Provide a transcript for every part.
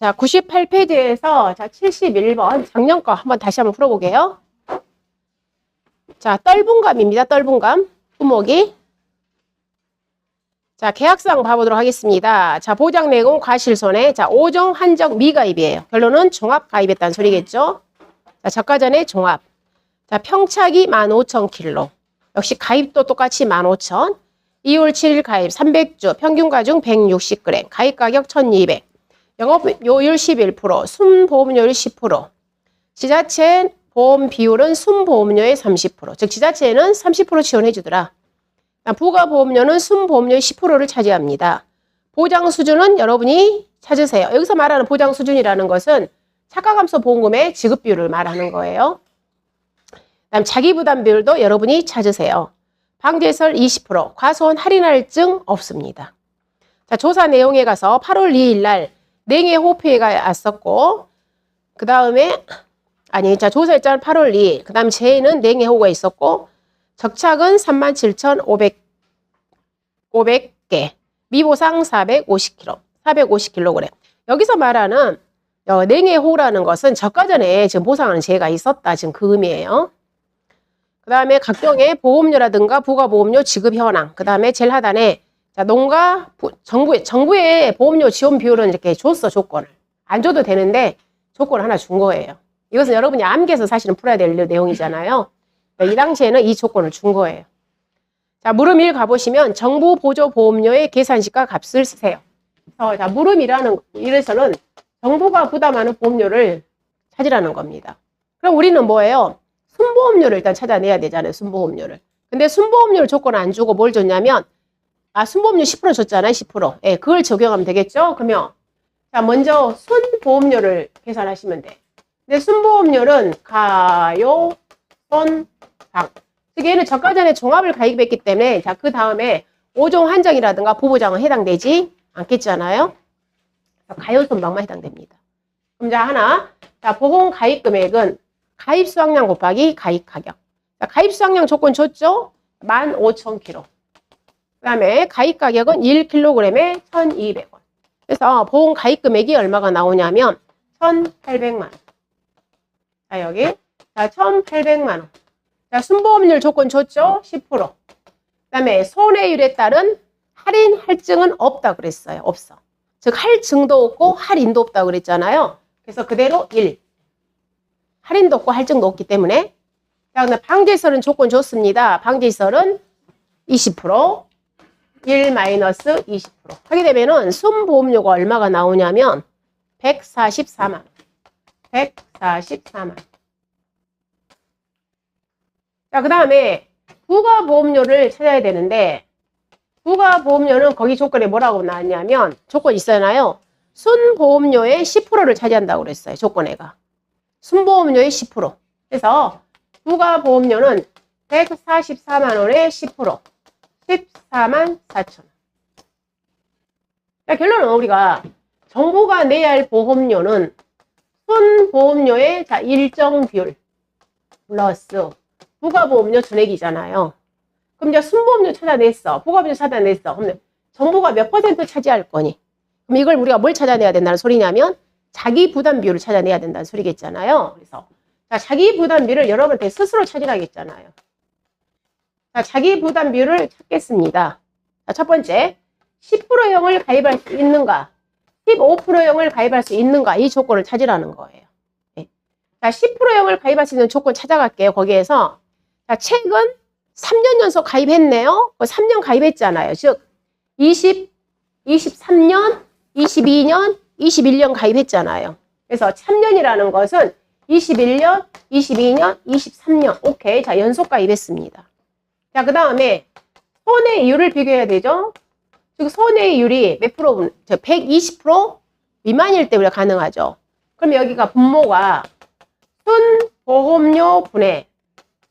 자, 98페이지에서 자, 71번 작년 거 한번 다시 한번 풀어보게요. 자, 떨분감입니다. 떨분감. 품목이. 자, 계약사항 봐보도록 하겠습니다. 자, 보장 내용 과실손해. 자, 5종 한정 미가입이에요. 결론은 종합 가입했다는 소리겠죠. 자, 저가 전에 종합. 자, 평차기 15,000kg. 역시 가입도 똑같이 15,000. 2월 7일 가입 300주. 평균 가중 160g. 가입 가격 1,200. 영업요율 11%. 순보험료율 10%. 지자체 보험 비율은 순보험료의 30%. 즉 지자체는 30% 지원해 주더라. 부가보험료는 순보험료의 10%를 차지합니다. 보장 수준은 여러분이 찾으세요. 여기서 말하는 보장 수준이라는 것은 차가감소 보험금의 지급 비율을 말하는 거예요. 그다음 자기부담 비율도 여러분이 찾으세요. 방제설 20%, 과소원 할인할 증 없습니다. 자, 조사 내용에 가서 8월 2일 날 냉해 호피해가 왔었고, 그 다음에 자, 조사 일자는 8월 2일, 그 다음 재해는 냉해 호우가 있었고, 적착은 37,500개, 미보상 450kg. 여기서 말하는 냉해 호우라는 것은 저가 전에 지금 보상하는 재해가 있었다. 지금 그 의미예요. 그 다음에 각종의 보험료라든가 부가보험료 지급 현황. 그 다음에 제일 하단에 자, 농가, 정부의 보험료 지원 비율은 이렇게 줬어, 조건을. 안 줘도 되는데 조건을 하나 준 거예요. 이것은 여러분이 암기해서 사실은 풀어야 될 내용이잖아요. 이 당시에는 이 조건을 준 거예요. 자, 물음 1 가보시면 정부 보조 보험료의 계산식과 값을 쓰세요. 자, 물음이라는 이래서는 정부가 부담하는 보험료를 찾으라는 겁니다. 그럼 우리는 뭐예요? 순보험료를 일단 찾아내야 되잖아요. 순보험료를. 근데 순보험료를 조건 안 주고 뭘 줬냐면 순보험료 10% 줬잖아요. 10%. 예, 그걸 적용하면 되겠죠? 그러면 자, 먼저 순보험료를 계산하시면 돼. 근데 순보험료는 가요, 선, 방. 즉 얘는 저가 전에 종합을 가입했기 때문에 자, 그 다음에 5종 한정이라든가 부보장은 해당되지 않겠잖아요. 가요손방만 해당됩니다. 그럼 자, 하나. 자, 보험 가입 금액은 가입 수확량 곱하기 가입 가격. 자, 가입 수확량 조건 줬죠? 15,000kg. 그 다음에 가입 가격은 1kg에 1,200원. 그래서 보험 가입 금액이 얼마가 나오냐면 1,800만 원. 자, 여기. 자, 1,800만 원. 자, 순보험료율 조건 줬죠? 10%. 그 다음에 손해율에 따른 할인 할증은 없다 그랬어요. 없어. 즉, 할증도 없고 할인도 없다 그랬잖아요. 그래서 그대로 1. 할인도 없고 할증도 없기 때문에. 자, 근데 방제설은 조건 좋습니다. 방제설은 20%, 1-20% 하게 되면은 순보험료가 얼마가 나오냐면 144만 원. 144만 원. 자, 그 다음에 부가보험료를 찾아야 되는데 부가보험료는 거기 조건에 뭐라고 나왔냐면 조건 있잖아요. 순보험료의 10%를 차지한다고 그랬어요. 조건에가. 순보험료의 10%. 그래서 부가보험료는 144만 원의 10%. 14만 4천 원. 자, 결론은 우리가 정부가 내야 할 보험료는 순보험료의 자, 일정 비율 플러스 부가보험료 전액이잖아요. 그럼 이제 순보험료 찾아냈어. 부가보험료 찾아냈어. 그럼 정부가 몇 % 차지할 거니? 그럼 이걸 우리가 뭘 찾아내야 된다는 소리냐면 자기 부담 비율을 찾아내야 된다는 소리겠잖아요. 그래서 자, 자기 부담 비율을 여러분한테 스스로 찾으라겠잖아요. 자, 자기 부담 비율을 찾겠습니다. 자, 첫 번째, 10%형을 가입할 수 있는가? 15%형을 가입할 수 있는가? 이 조건을 찾으라는 거예요. 네. 자, 10%형을 가입할 수 있는 조건 찾아갈게요. 거기에서 자, 최근 3년 연속 가입했네요. 3년 가입했잖아요. 즉 23년, 22년, 21년 가입했잖아요. 그래서 3년이라는 것은 21년, 22년, 23년. 오케이. 자, 연속 가입했습니다. 자, 그 다음에 손해율을 비교해야 되죠. 즉 손해율이 몇 프로? 120% 미만일 때 우리가 가능하죠. 그럼 여기가 분모가 순보험료 분의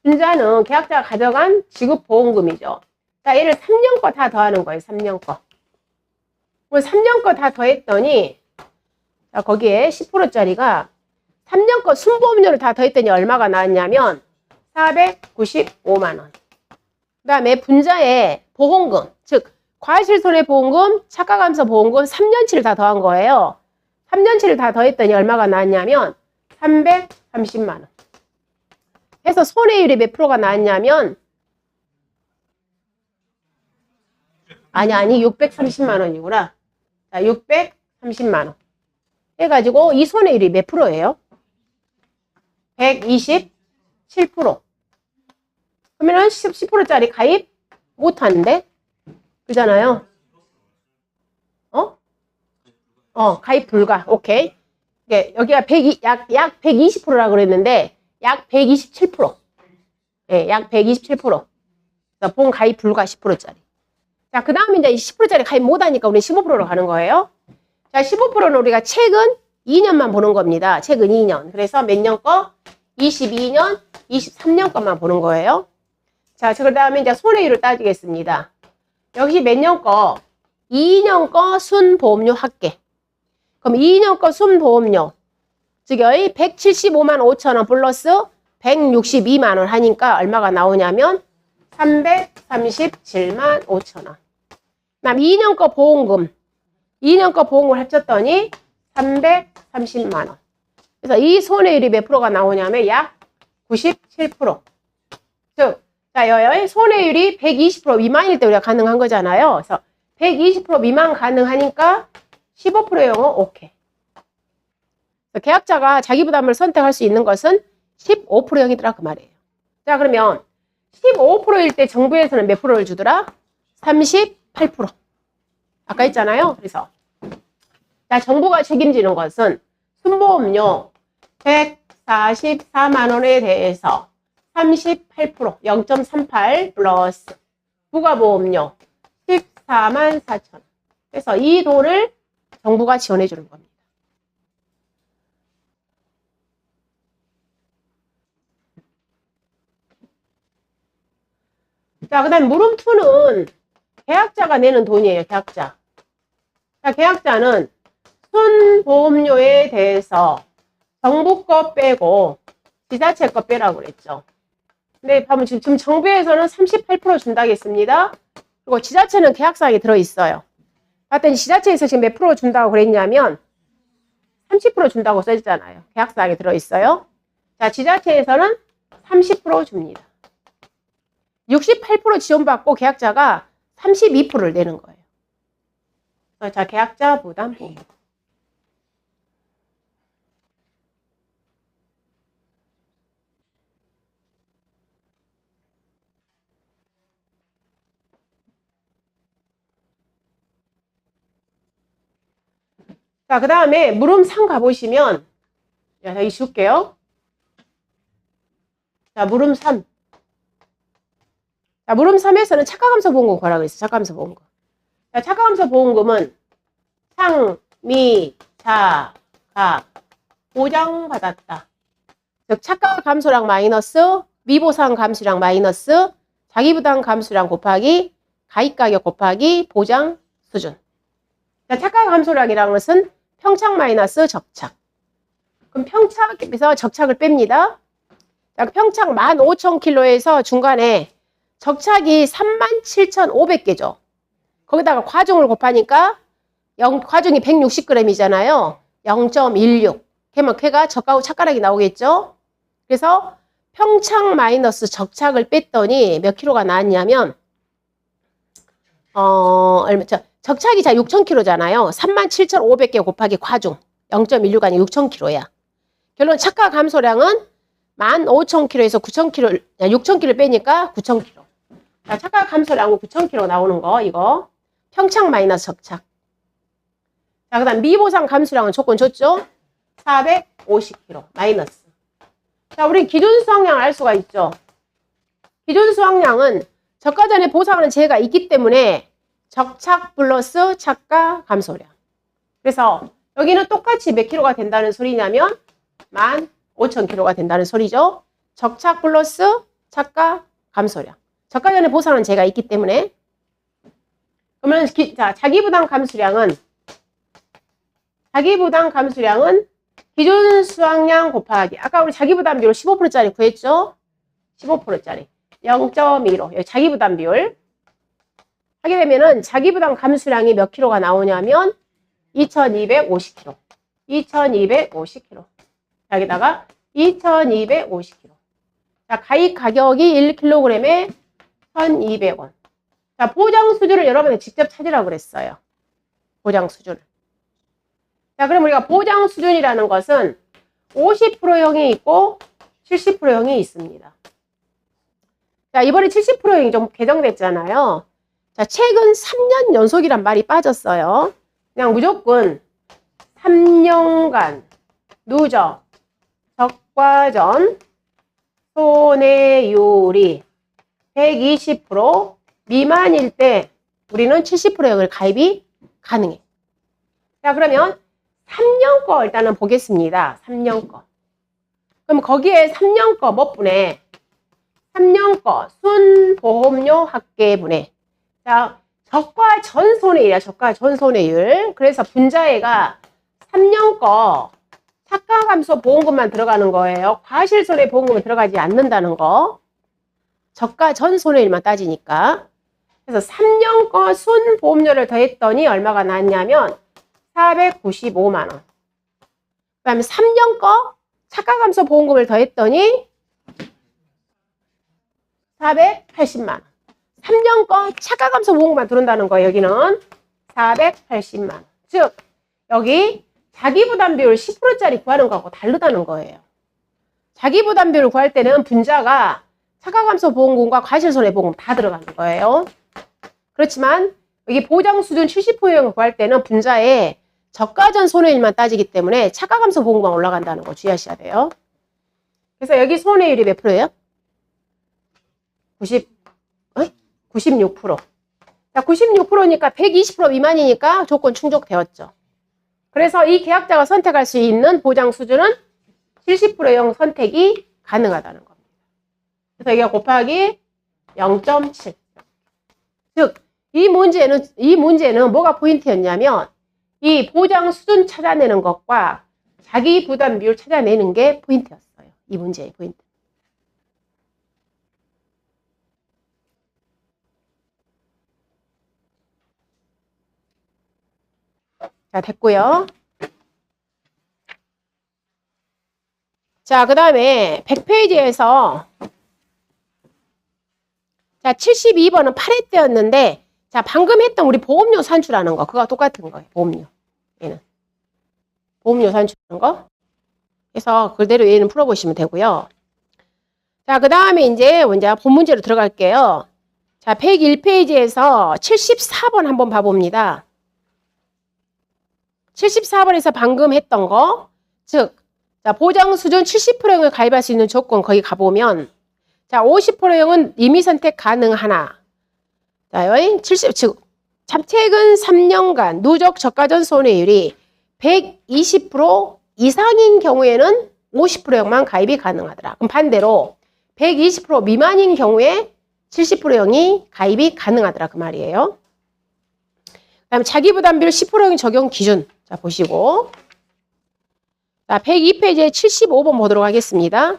분자는 계약자가 가져간 지급보험금이죠. 자, 얘를 3년 거 다 더하는 거예요. 3년 거. 그럼 3년 거 다 더했더니 자, 거기에 10%짜리가 3년 거 순보험료를 다 더했더니 얼마가 나왔냐면 495만 원. 그 다음에 분자의 보험금, 즉 과실손해보험금, 차가감소보험금 3년치를 다 더한 거예요. 3년치를 다 더했더니 얼마가 나왔냐면 330만 원. 해서 손해율이 몇 프로가 나왔냐면 아니 630만 원이구나. 자, 630만 원. 해가지고 이 손해율이 몇 프로예요? 127%. 그러면은 10%짜리 가입 못하는데? 그잖아요. 가입 불가. 오케이. 여기가 약 120%라고 그랬는데, 약 127%. 예, 약 127%. 본 가입 불가 10%짜리. 자, 그 다음에 이제 10%짜리 가입 못하니까 우리 15%로 가는 거예요. 자, 15%는 우리가 최근 2년만 보는 겁니다. 최근 2년. 그래서 몇 년 거? 22년, 23년 것만 보는 거예요. 자, 그 다음에 이제 손해율을 따지겠습니다. 역시 몇 년 거? 2년 거 순보험료 합계. 그럼 2년 거 순보험료. 즉, 175만 5천 원 플러스 162만 원 하니까 얼마가 나오냐면 337만 5천 원. 그다음 2년 거 보험금. 2년 거 보험금을 합쳤더니 330만 원. 그래서 이 손해율이 몇 프로가 나오냐면 약 97%. 즉, 자, 손해율이 120% 미만일 때 우리가 가능한 거잖아요. 그래서 120% 미만 가능하니까 15%의 경우 오케이. 계약자가 자기 부담을 선택할 수 있는 것은 15%형이더라 그 말이에요. 자, 그러면 15%일 때 정부에서는 몇 프로를 주더라? 38%. 아까 했잖아요. 그래서 자, 정부가 책임지는 것은 순보험료 144만 원에 대해서 38%, 0.38 플러스 부가보험료 14만 4천 원. 그래서 이 돈을 정부가 지원해 주는 겁니다. 자, 그 다음에 물음2는 계약자가 내는 돈이에요. 계약자. 자, 계약자는 순보험료에 대해서 정부 거 빼고 지자체 거 빼라고 그랬죠. 근데 보면 지금 정부에서는 38% 준다겠습니다. 그리고 지자체는 계약사항에 들어있어요. 봤더니 지자체에서 지금 몇 프로 준다고 그랬냐면 30% 준다고 써있잖아요. 계약사항에 들어있어요. 자, 지자체에서는 30% 줍니다. 68% 지원받고 계약자가 32%를 내는 거예요. 자, 계약자 부담 보험. 자, 그 다음에 물음3 가보시면, 자, 여기 줄게요. 자, 물음3. 자, 물음3에서는 차가감소 보험금 구하라고 했어요. 차가감소 보험금. 자, 차가감소 보험금은 상, 미, 자, 가, 보장받았다. 즉, 차가 감소량 마이너스, 미보상 감소량 마이너스, 자기부담 감소량 곱하기, 가입가격 곱하기, 보장 수준. 자, 차가 감소량이라는 것은 평착 마이너스 적착. 그럼 평착에서 적착을 뺍니다. 자, 평착 15,000kg에서 중간에 적착이 37,500개죠. 거기다가 과중을 곱하니까 과중이 160g이잖아요. 0.16. 그러면 걔가 적하고 착가락이 나오겠죠. 그래서 평착 마이너스 적착을 뺐더니 몇 킬로가 나왔냐면 적착이 자 6,000kg잖아요. 37,500개 곱하기 과중 0.16가 아니라 6,000kg야. 결론 착가 감소량은 15,000kg에서 9,000kg, 6,000kg 빼니까 9,000kg. 자, 착가 감소량은 9,000kg 나오는 거 이거 평착 마이너스 적착. 자, 그 다음 미보상 감소량은 조건 줬죠? 450kg 마이너스. 자, 우리 기준 수확량을 알 수가 있죠. 기준 수확량은 적가 전에 보상하는 재해가 있기 때문에 적착 플러스 착가 감소량. 그래서 여기는 똑같이 몇 킬로가 된다는 소리냐면 15,000kg가 된다는 소리죠. 적착 플러스 착가 감소량. 적가 전에 보상하는 재해가 있기 때문에. 그러면 자, 자기부담 감소량은 기준 수확량 곱하기 아까 우리 자기부담 비율 15%짜리 구했죠? 15%짜리 0.15 여기 자기부담 비율 하게 되면은 자기부담 감소량이 몇 킬로가 나오냐면 2250kg. 2250kg. 여기다가 2250kg. 자, 가입 가격이 1kg에 1200원. 자, 보장 수준을 여러분이 직접 찾으라고 그랬어요. 보장 수준을. 자, 그럼 우리가 보장 수준이라는 것은 50%형이 있고 70%형이 있습니다. 자, 이번에 70%형이 좀 개정됐잖아요. 자, 최근 3년 연속이란 말이 빠졌어요. 그냥 무조건 3년간 누적 적과전 손해율이 120% 미만일 때 우리는 70%형을 가입이 가능해. 자, 그러면 3년 거 일단은 보겠습니다. 3년 거. 그럼 거기에 3년 거 몇 분에 3년 거 순보험료 합계분에 자, 적과 전손해율이야. 적과 전손해율. 그래서 분자에가 3년 거 착가감소 보험금만 들어가는 거예요. 과실손해보험금은 들어가지 않는다는 거. 저가 전 손해율만 따지니까. 그래서 3년 거 순보험료를 더했더니 얼마가 나왔냐면 495만 원. 그 다음에 3년 거 착가감소 보험금을 더했더니 480만 원. 3년 거 착가감소 보험금만 들어온다는 거예요. 여기는 480만 원. 즉 여기 자기부담비율 10%짜리 구하는 거하고 다르다는 거예요. 자기부담비율을 구할 때는 분자가 착가감소보험금과 과실손해보험금 다 들어가는 거예요. 그렇지만 여기 보장수준 70%형을 구할 때는 분자에 저가전 손해율만 따지기 때문에 착가감소보험금만 올라간다는 거 주의하셔야 돼요. 그래서 여기 손해율이 몇 프로예요? 96%. 자, 96%니까 120% 미만이니까 조건 충족되었죠. 그래서 이 계약자가 선택할 수 있는 보장 수준은 70%형 선택이 가능하다는 겁니다. 그래서 여기가 곱하기 0.7. 즉, 이 문제는 뭐가 포인트였냐면 이 보장 수준 찾아내는 것과 자기 부담 비율 찾아내는 게 포인트였어요. 이 문제의 포인트. 자, 됐고요. 자, 그 다음에 100페이지에서 자, 72번은 8회 때였는데 자, 방금 했던 우리 보험료 산출하는 거 그거 똑같은 거예요. 보험료. 얘는. 보험료 산출하는 거. 그래서 그대로 얘는 풀어보시면 되고요. 자, 그 다음에 이제 본 문제로 들어갈게요. 자, 101페이지에서 74번 한번 봐봅니다. 74번에서 방금 했던 거, 즉, 자, 보장 수준 70%형을 가입할 수 있는 조건 거기 가보면, 자, 50%형은 임의 선택 가능하나, 자, 여기 70, 즉, 최근 3년간 누적 저가전 손해율이 120% 이상인 경우에는 50%형만 가입이 가능하더라. 그럼 반대로 120% 미만인 경우에 70%형이 가입이 가능하더라. 그 말이에요. 그 다음에 자기부담비율 10%형이 적용 기준. 자, 보시고. 자, 102페이지에 75번 보도록 하겠습니다.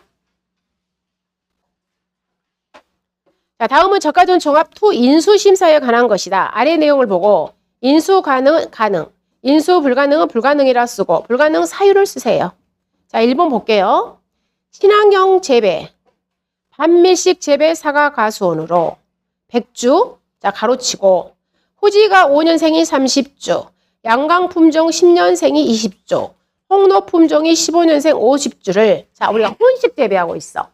자, 다음은 저가전 종합 투 인수심사에 관한 것이다. 아래 내용을 보고 인수 가능, 인수 불가능은 불가능이라 쓰고 불가능 사유를 쓰세요. 자, 1번 볼게요. 친환경 재배, 반밀식 재배 사과 가수원으로 100주, 자, 가로치고 호지가 5년생이 30주, 양강 품종 10년생이 20주, 홍로 품종이 15년생 50주를 자, 우리가 혼식 재배하고 있어.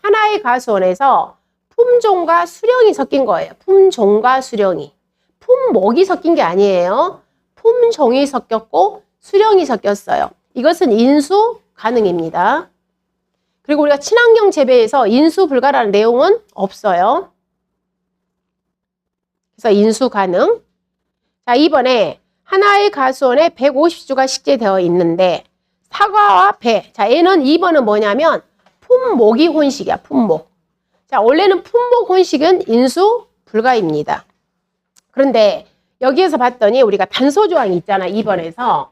하나의 가수원에서 품종과 수령이 섞인 거예요. 품종과 수령이. 품목이 섞인 게 아니에요. 품종이 섞였고 수령이 섞였어요. 이것은 인수 가능입니다. 그리고 우리가 친환경 재배에서 인수 불가라는 내용은 없어요. 그래서 인수 가능. 자, 이번에 하나의 가수원에 150주가 식재되어 있는데 사과와 배. 자, 얘는 2번은 뭐냐면 품목이 혼식이야. 품목. 자, 원래는 품목 혼식은 인수 불가입니다. 그런데 여기에서 봤더니 우리가 단서 조항이 있잖아. 2번에서.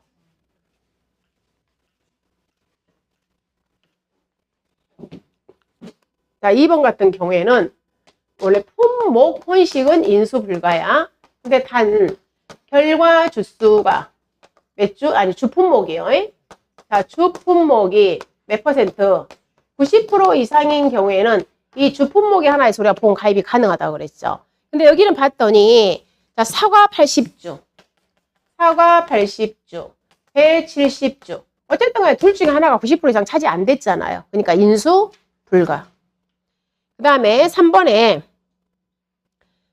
자, 2번 같은 경우에는 원래 품목 혼식은 인수 불가야. 근데 단 결과 주수가 몇 주? 아니, 주품목이에요. 자, 주품목이 몇 퍼센트? 90% 이상인 경우에는 이 주품목이 하나에서 우리가 보험 가입이 가능하다고 그랬죠. 근데 여기는 봤더니 자, 사과 80주, 사과 80주, 배 70주. 어쨌든 간에 둘 중에 하나가 90% 이상 차지 안 됐잖아요. 그러니까 인수 불가. 그 다음에 3번에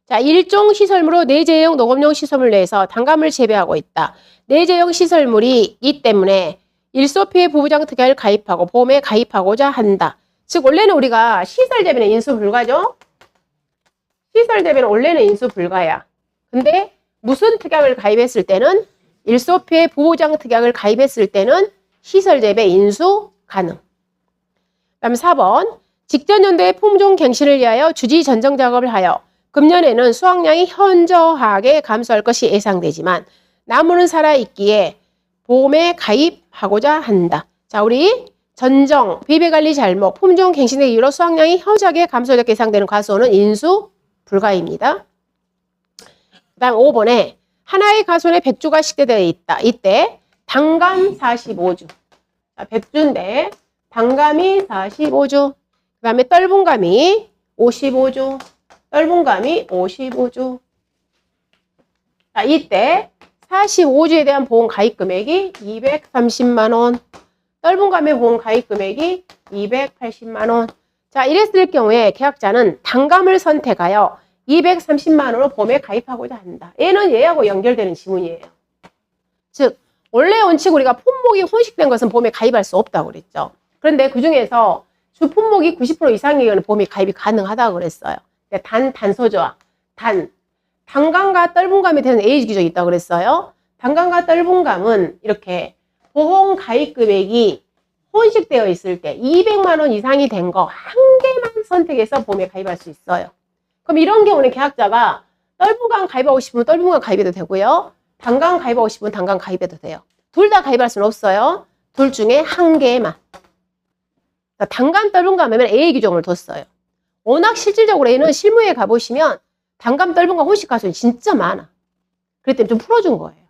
자, 일종 시설물로 내재용 농업용 시설물 내에서 단감을 재배하고 있다. 내재용 시설물이 이 때문에 일소피해 부부장 특약을 가입하고 보험에 가입하고자 한다. 즉 원래는 우리가 시설 재배는 인수 불가죠. 시설 재배는 원래는 인수 불가야. 근데 무슨 특약을 가입했을 때는 일소피해 부부장 특약을 가입했을 때는 시설 재배 인수 가능. 그다음 4번 직전 연도의 품종 갱신을 위하여 주지 전정 작업을 하여 금년에는 수확량이 현저하게 감소할 것이 예상되지만 나무는 살아있기에 보험에 가입하고자 한다. 자, 우리 전정, 비배관리 잘못, 품종 갱신의 이유로 수확량이 현저하게 감소할 것이 예상되는 과수원은 인수 불가입니다. 그 다음 5번에 하나의 과수원에 100주가 식대되어 있다. 이때 단감 45주. 자, 100주인데 단감이 45주. 그 다음에 떫은감이 55주. 떫은감이 55주. 자, 이때 45주에 대한 보험 가입 금액이 230만 원. 떫은감의 보험 가입 금액이 280만 원. 자, 이랬을 경우에 계약자는 단감을 선택하여 230만 원으로 보험에 가입하고자 한다. 얘는 얘하고 연결되는 지문이에요. 즉, 원래 원칙 우리가 품목이 혼식된 것은 보험에 가입할 수 없다고 그랬죠. 그런데 그 중에서 주품목이 90% 이상의 경우는 보험에 가입이 가능하다고 그랬어요. 단소조합, 단감과 떫은감에 대한 에이지 규정이 있다고 그랬어요. 단감과 떫은감은 이렇게 보험 가입 금액이 혼식되어 있을 때 200만 원 이상이 된 거 한 개만 선택해서 보험에 가입할 수 있어요. 그럼 이런 경우는 계약자가 떫은감 가입하고 싶으면 떫은감 가입해도 되고요. 단감 가입하고 싶으면 단감 가입해도 돼요. 둘 다 가입할 수는 없어요. 둘 중에 한 개만. 단감, 떫은감에는 A 규정을 뒀어요. 워낙 실질적으로 얘는 실무에 가보시면 단감, 떫은감 혼식 가수는 진짜 많아. 그렇기 때문에 좀 풀어준 거예요.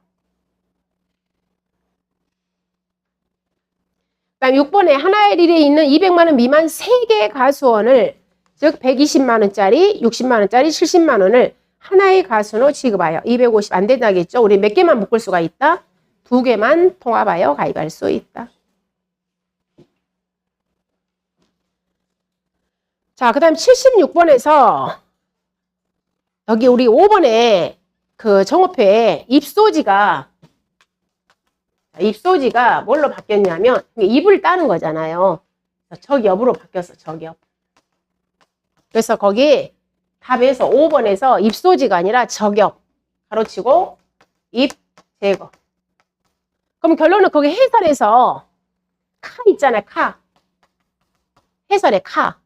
그다음 6번에 하나의 릴에 있는 200만 원 미만 3개의 가수원을 즉 120만 원짜리, 60만 원짜리, 70만 원을 하나의 가수로 지급하여 250 안 된다겠죠. 우리 몇 개만 묶을 수가 있다? 2개만 통합하여 가입할 수 있다. 자, 그 다음 76번에서 여기 우리 5번에 그 정호표에 입소지가 뭘로 바뀌었냐면 입을 따는 거잖아요. 적엽으로 바뀌었어. 적엽. 그래서 거기 답에서 5번에서 입소지가 아니라 적엽 가로치고 입 제거. 그럼 결론은 거기 해설에서 카 있잖아요. 카. 해설에 카.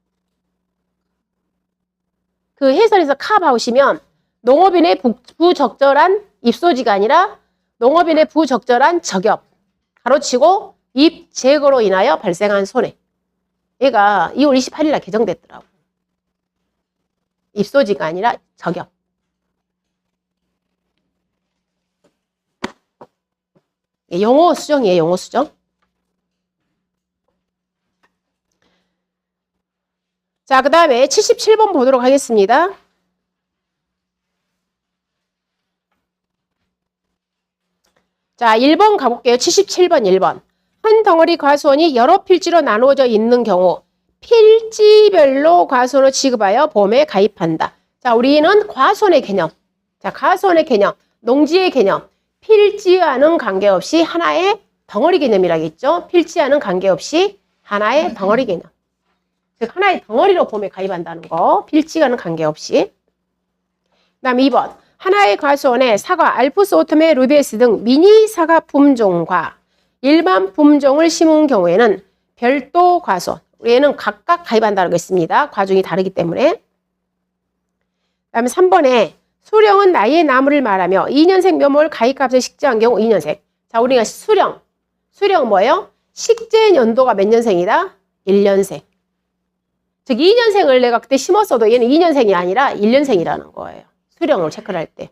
그 해설에서 카 봐오시면 농업인의 부적절한 입소지가 아니라 농업인의 부적절한 적엽 가로치고 입 제거로 인하여 발생한 손해. 얘가 2월 28일 날 개정됐더라고. 입소지가 아니라 적엽. 용어 수정이에요. 용어 수정. 자, 그 다음에 77번 보도록 하겠습니다. 자, 1번 가볼게요. 77번 1번. 한 덩어리 과수원이 여러 필지로 나누어져 있는 경우 필지별로 과수원을 지급하여 보험에 가입한다. 자, 우리는 과수원의 개념. 자, 과수원의 개념, 농지의 개념. 필지와는 관계없이 하나의 덩어리 개념이라겠죠. 필지와는 관계없이 하나의 덩어리 개념. 즉 하나의 덩어리로 보험에 가입한다는 거. 필지와는 관계없이. 그 다음 2번. 하나의 과수원에 사과, 알프스, 오토메, 루비에스 등 미니 사과 품종과 일반 품종을 심은 경우에는 별도 과수원. 얘는 각각 가입한다는 거 있습니다. 과종이 다르기 때문에. 그 다음에 3번에 수령은 나이의 나무를 말하며 2년생 묘목을 가입값에 식재한 경우 2년생. 자, 우리가 수령 뭐예요? 식재 연도가 몇 년생이다? 1년생. 즉 2년생을 내가 그때 심었어도 얘는 2년생이 아니라 1년생이라는 거예요. 수령을 체크를 할 때.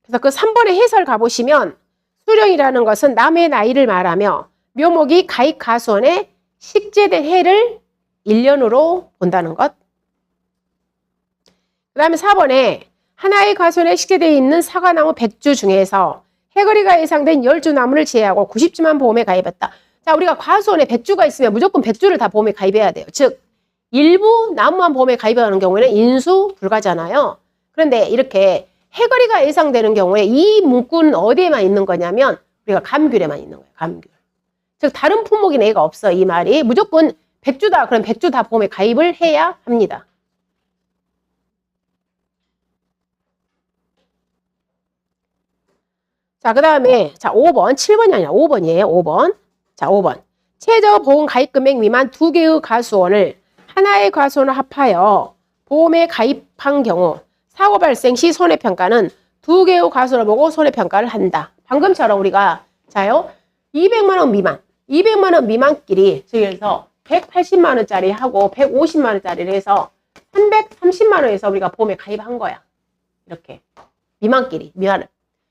그래서 그 3번의 해설 가보시면 수령이라는 것은 남의 나이를 말하며 묘목이 가입 가수원에 식재된 해를 1년으로 본다는 것. 그 다음에 4번에 하나의 가수원에 식재되어 있는 사과나무 100주 중에서 해거리가 예상된 10주 나무를 제외하고 90주만 보험에 가입했다. 자, 우리가 과수원에 100주가 있으면 무조건 100주를 다 보험에 가입해야 돼요. 즉 일부 나무만 보험에 가입하는 경우에는 인수 불가잖아요. 그런데 이렇게 해거리가 예상되는 경우에 이 문구는 어디에만 있는 거냐면 우리가 감귤에만 있는 거예요. 감귤. 즉 다른 품목이 내가 없어. 이 말이 무조건 100주다. 그럼 100주 다 보험에 가입을 해야 합니다. 자, 그 다음에 자 5번, 7번이 아니라 5번이에요. 5번. 자, 5번. 최저 보험 가입 금액 미만 2개의 가수원을 하나의 가수원을 합하여 보험에 가입한 경우 사고 발생 시 손해평가는 2개의 가수원을 보고 손해평가를 한다. 방금처럼 우리가 자요 200만 원 미만, 200만 원 미만끼리 그래서 180만 원짜리 하고 150만 원짜리를 해서 330만 원에서 우리가 보험에 가입한 거야. 이렇게 미만끼리 미만을.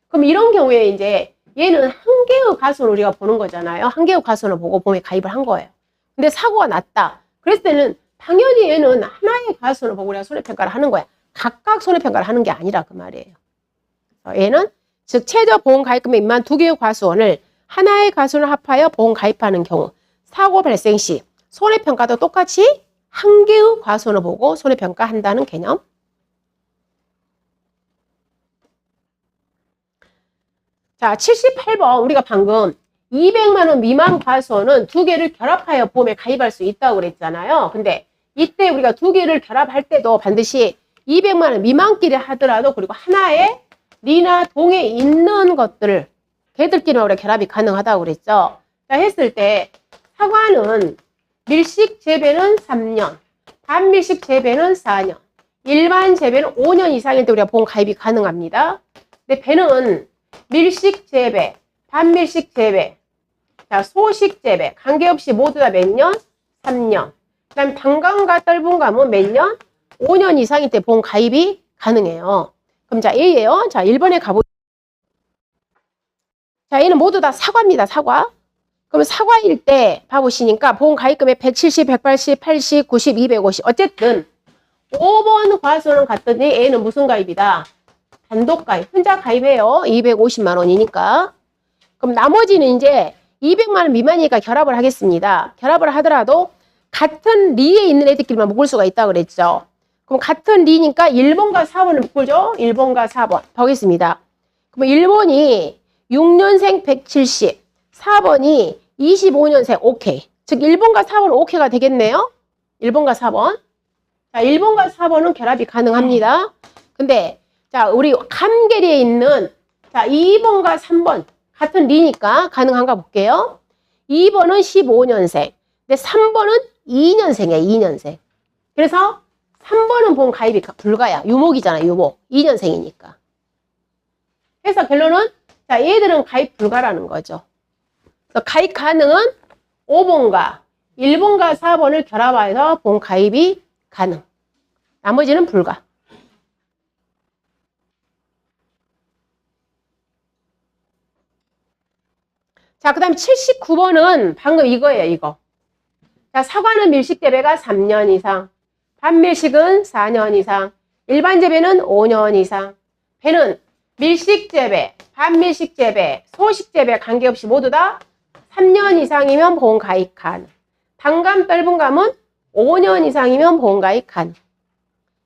그럼 이런 경우에 이제 얘는 한 개의 가수원을 우리가 보는 거잖아요. 한 개의 가수원을 보고 보험에 가입을 한 거예요. 근데 사고가 났다. 그랬을 때는 당연히 얘는 하나의 가수원을 보고 우리가 손해평가를 하는 거야. 각각 손해평가를 하는 게 아니라 그 말이에요. 얘는 즉 최저 보험 가입금액 미만 2개의 가수원을 하나의 가수원을 합하여 보험 가입하는 경우 사고 발생 시 손해평가도 똑같이 한 개의 가수원을 보고 손해평가한다는 개념. 자, 78번 우리가 방금 200만 원 미만 가수원은 2개를 결합하여 보험에 가입할 수 있다고 그랬잖아요. 근데 이때 우리가 2개를 결합할 때도 반드시 200만 원 미만끼리 하더라도 그리고 하나의 리나 동에 있는 것들을 걔들끼리 우리가 결합이 가능하다고 그랬죠. 자, 했을 때 사과는 밀식 재배는 3년, 반밀식 재배는 4년, 일반 재배는 5년 이상일 때 우리가 보험 가입이 가능합니다. 근데 배는 밀식 재배, 반밀식 재배, 자, 소식 재배, 관계없이 모두 다 몇 년? 3년. 그 다음 단감과 떫은감은 몇 년? 5년 이상일 때 보험 가입이 가능해요. 그럼 자, A예요. 자, 1번에 가보죠. 자, 얘는 모두 다 사과입니다. 사과. 그럼 사과일 때 봐보시니까 보험 가입금액 170, 180, 80, 90, 250. 어쨌든 5번 과수원은 갔더니 A는 무슨 가입이다? 단독 가입. 혼자 가입해요. 250만 원이니까. 그럼 나머지는 이제 200만 원 미만이니까 결합을 하겠습니다. 결합을 하더라도 같은 리에 있는 애들끼리만 묶을 수가 있다고 그랬죠. 그럼 같은 리니까 1번과 4번을 묶을죠. 1번과 4번. 보겠습니다. 그럼 1번이 6년생 170, 4번이 25년생 오케이. 즉 1번과 4번은 오케이가 되겠네요. 1번과 4번. 자, 1번과 4번은 결합이 가능합니다. 근데 자, 우리 감계리에 있는 자, 2번과 3번 같은 리니까 가능한가 볼게요. 2번은 15년생. 근데 3번은 2년생이에요. 2년생. 그래서 3번은 보험 가입이 불가야. 유목이잖아. 유목. 2년생이니까. 그래서 결론은 자, 얘들은 가입 불가라는 거죠. 그래서 가입 가능은 5번과 1번과 4번을 결합해서 보험 가입이 가능. 나머지는 불가. 자, 그 다음 79번은 방금 이거예요, 이거. 자, 사과는 밀식 재배가 3년 이상, 반밀식은 4년 이상, 일반 재배는 5년 이상, 배는 밀식 재배, 반밀식 재배, 소식 재배 관계없이 모두 다 3년 이상이면 보험 가입 가능. 단감, 떫은감은 5년 이상이면 보험 가입 가능.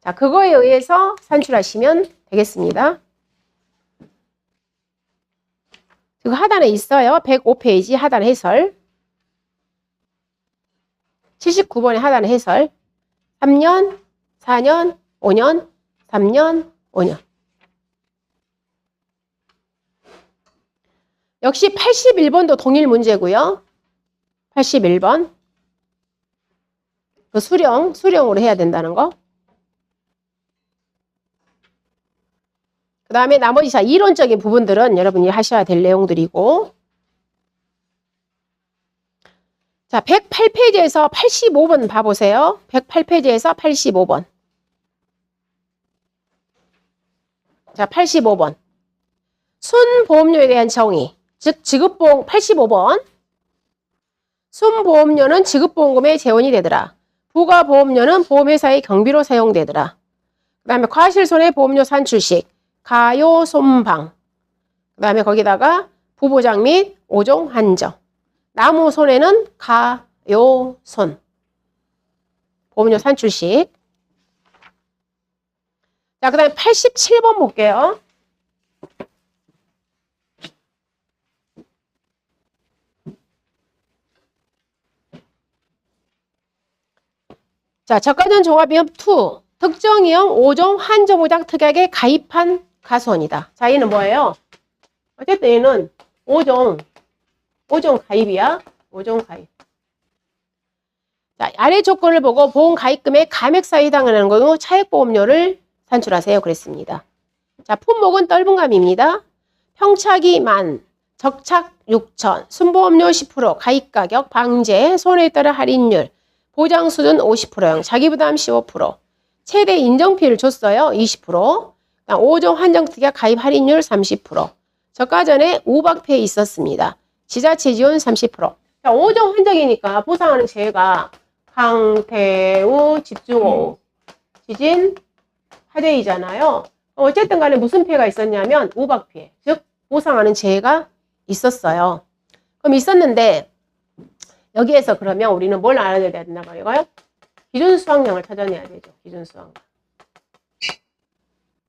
자, 그거에 의해서 산출하시면 되겠습니다. 그 하단에 있어요. 105페이지 하단 해설. 79번의 하단 해설. 3년, 4년, 5년, 3년, 5년. 역시 81번도 동일 문제고요. 81번. 그 수령으로 해야 된다는 거. 그 다음에 나머지 자 이론적인 부분들은 여러분이 하셔야 될 내용들이고 자 108페이지에서 85번 봐보세요. 108페이지에서 85번 자 85번 순보험료에 대한 정의 즉 지급보험 85번. 순보험료는 지급보험금의 재원이 되더라. 부가보험료는 보험회사의 경비로 사용되더라. 그 다음에 과실손해보험료 산출식, 가요, 손방. 그 다음에 거기다가 부보장 및 5종 한정. 나무 손해는 가요, 손. 보험료 산출식. 자, 그 다음에 87번 볼게요. 자, 저가전 종합위험 2. 특정이용 5종 한정보장 특약에 가입한 가수원이다. 자, 얘는 뭐예요? 어쨌든 얘는 5종 가입이야. 5종 가입. 자, 아래 조건을 보고 보험 가입금의 감액사에 해당하는 경우 차액보험료를 산출하세요. 그랬습니다. 자, 품목은 떫은감입니다. 평착이 10,000, 적착 6,000, 순보험료 10%, 가입가격, 방제, 손해에 따른 할인율, 보장 수준 50%형, 자기부담 15%, 최대 인정피를 줬어요. 20%, 5종 한정특약 가입 할인율 30%, 저가전에 우박페이 있었습니다. 지자체 지원 30%. 자, 5종 한정이니까 보상하는 재해가 강태우, 집중호우, 지진, 화재이잖아요. 어쨌든 간에 무슨 피해가 있었냐면 우박피해, 즉 보상하는 재해가 있었어요. 그럼 있었는데 여기에서 그러면 우리는 뭘 알아야 된단 말이에요? 기준수확량을 찾아내야 되죠. 기준수확량.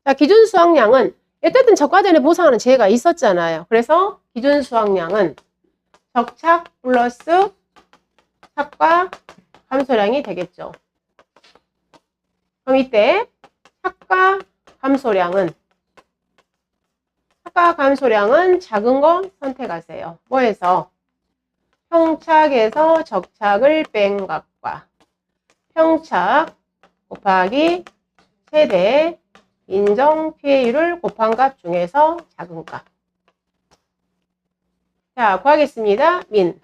자, 기준수확량은 어쨌든 적과전에 보상하는 재해가 있었잖아요. 그래서 기준수확량은 적착 플러스 착과 감소량이 되겠죠. 그럼 이때 착과 감소량은 작은 거 선택하세요. 뭐해서? 평착에서 적착을 뺀 값과 평착 곱하기 최대 인정 피해율을 곱한 값 중에서 작은 값. 자, 구하겠습니다. 민.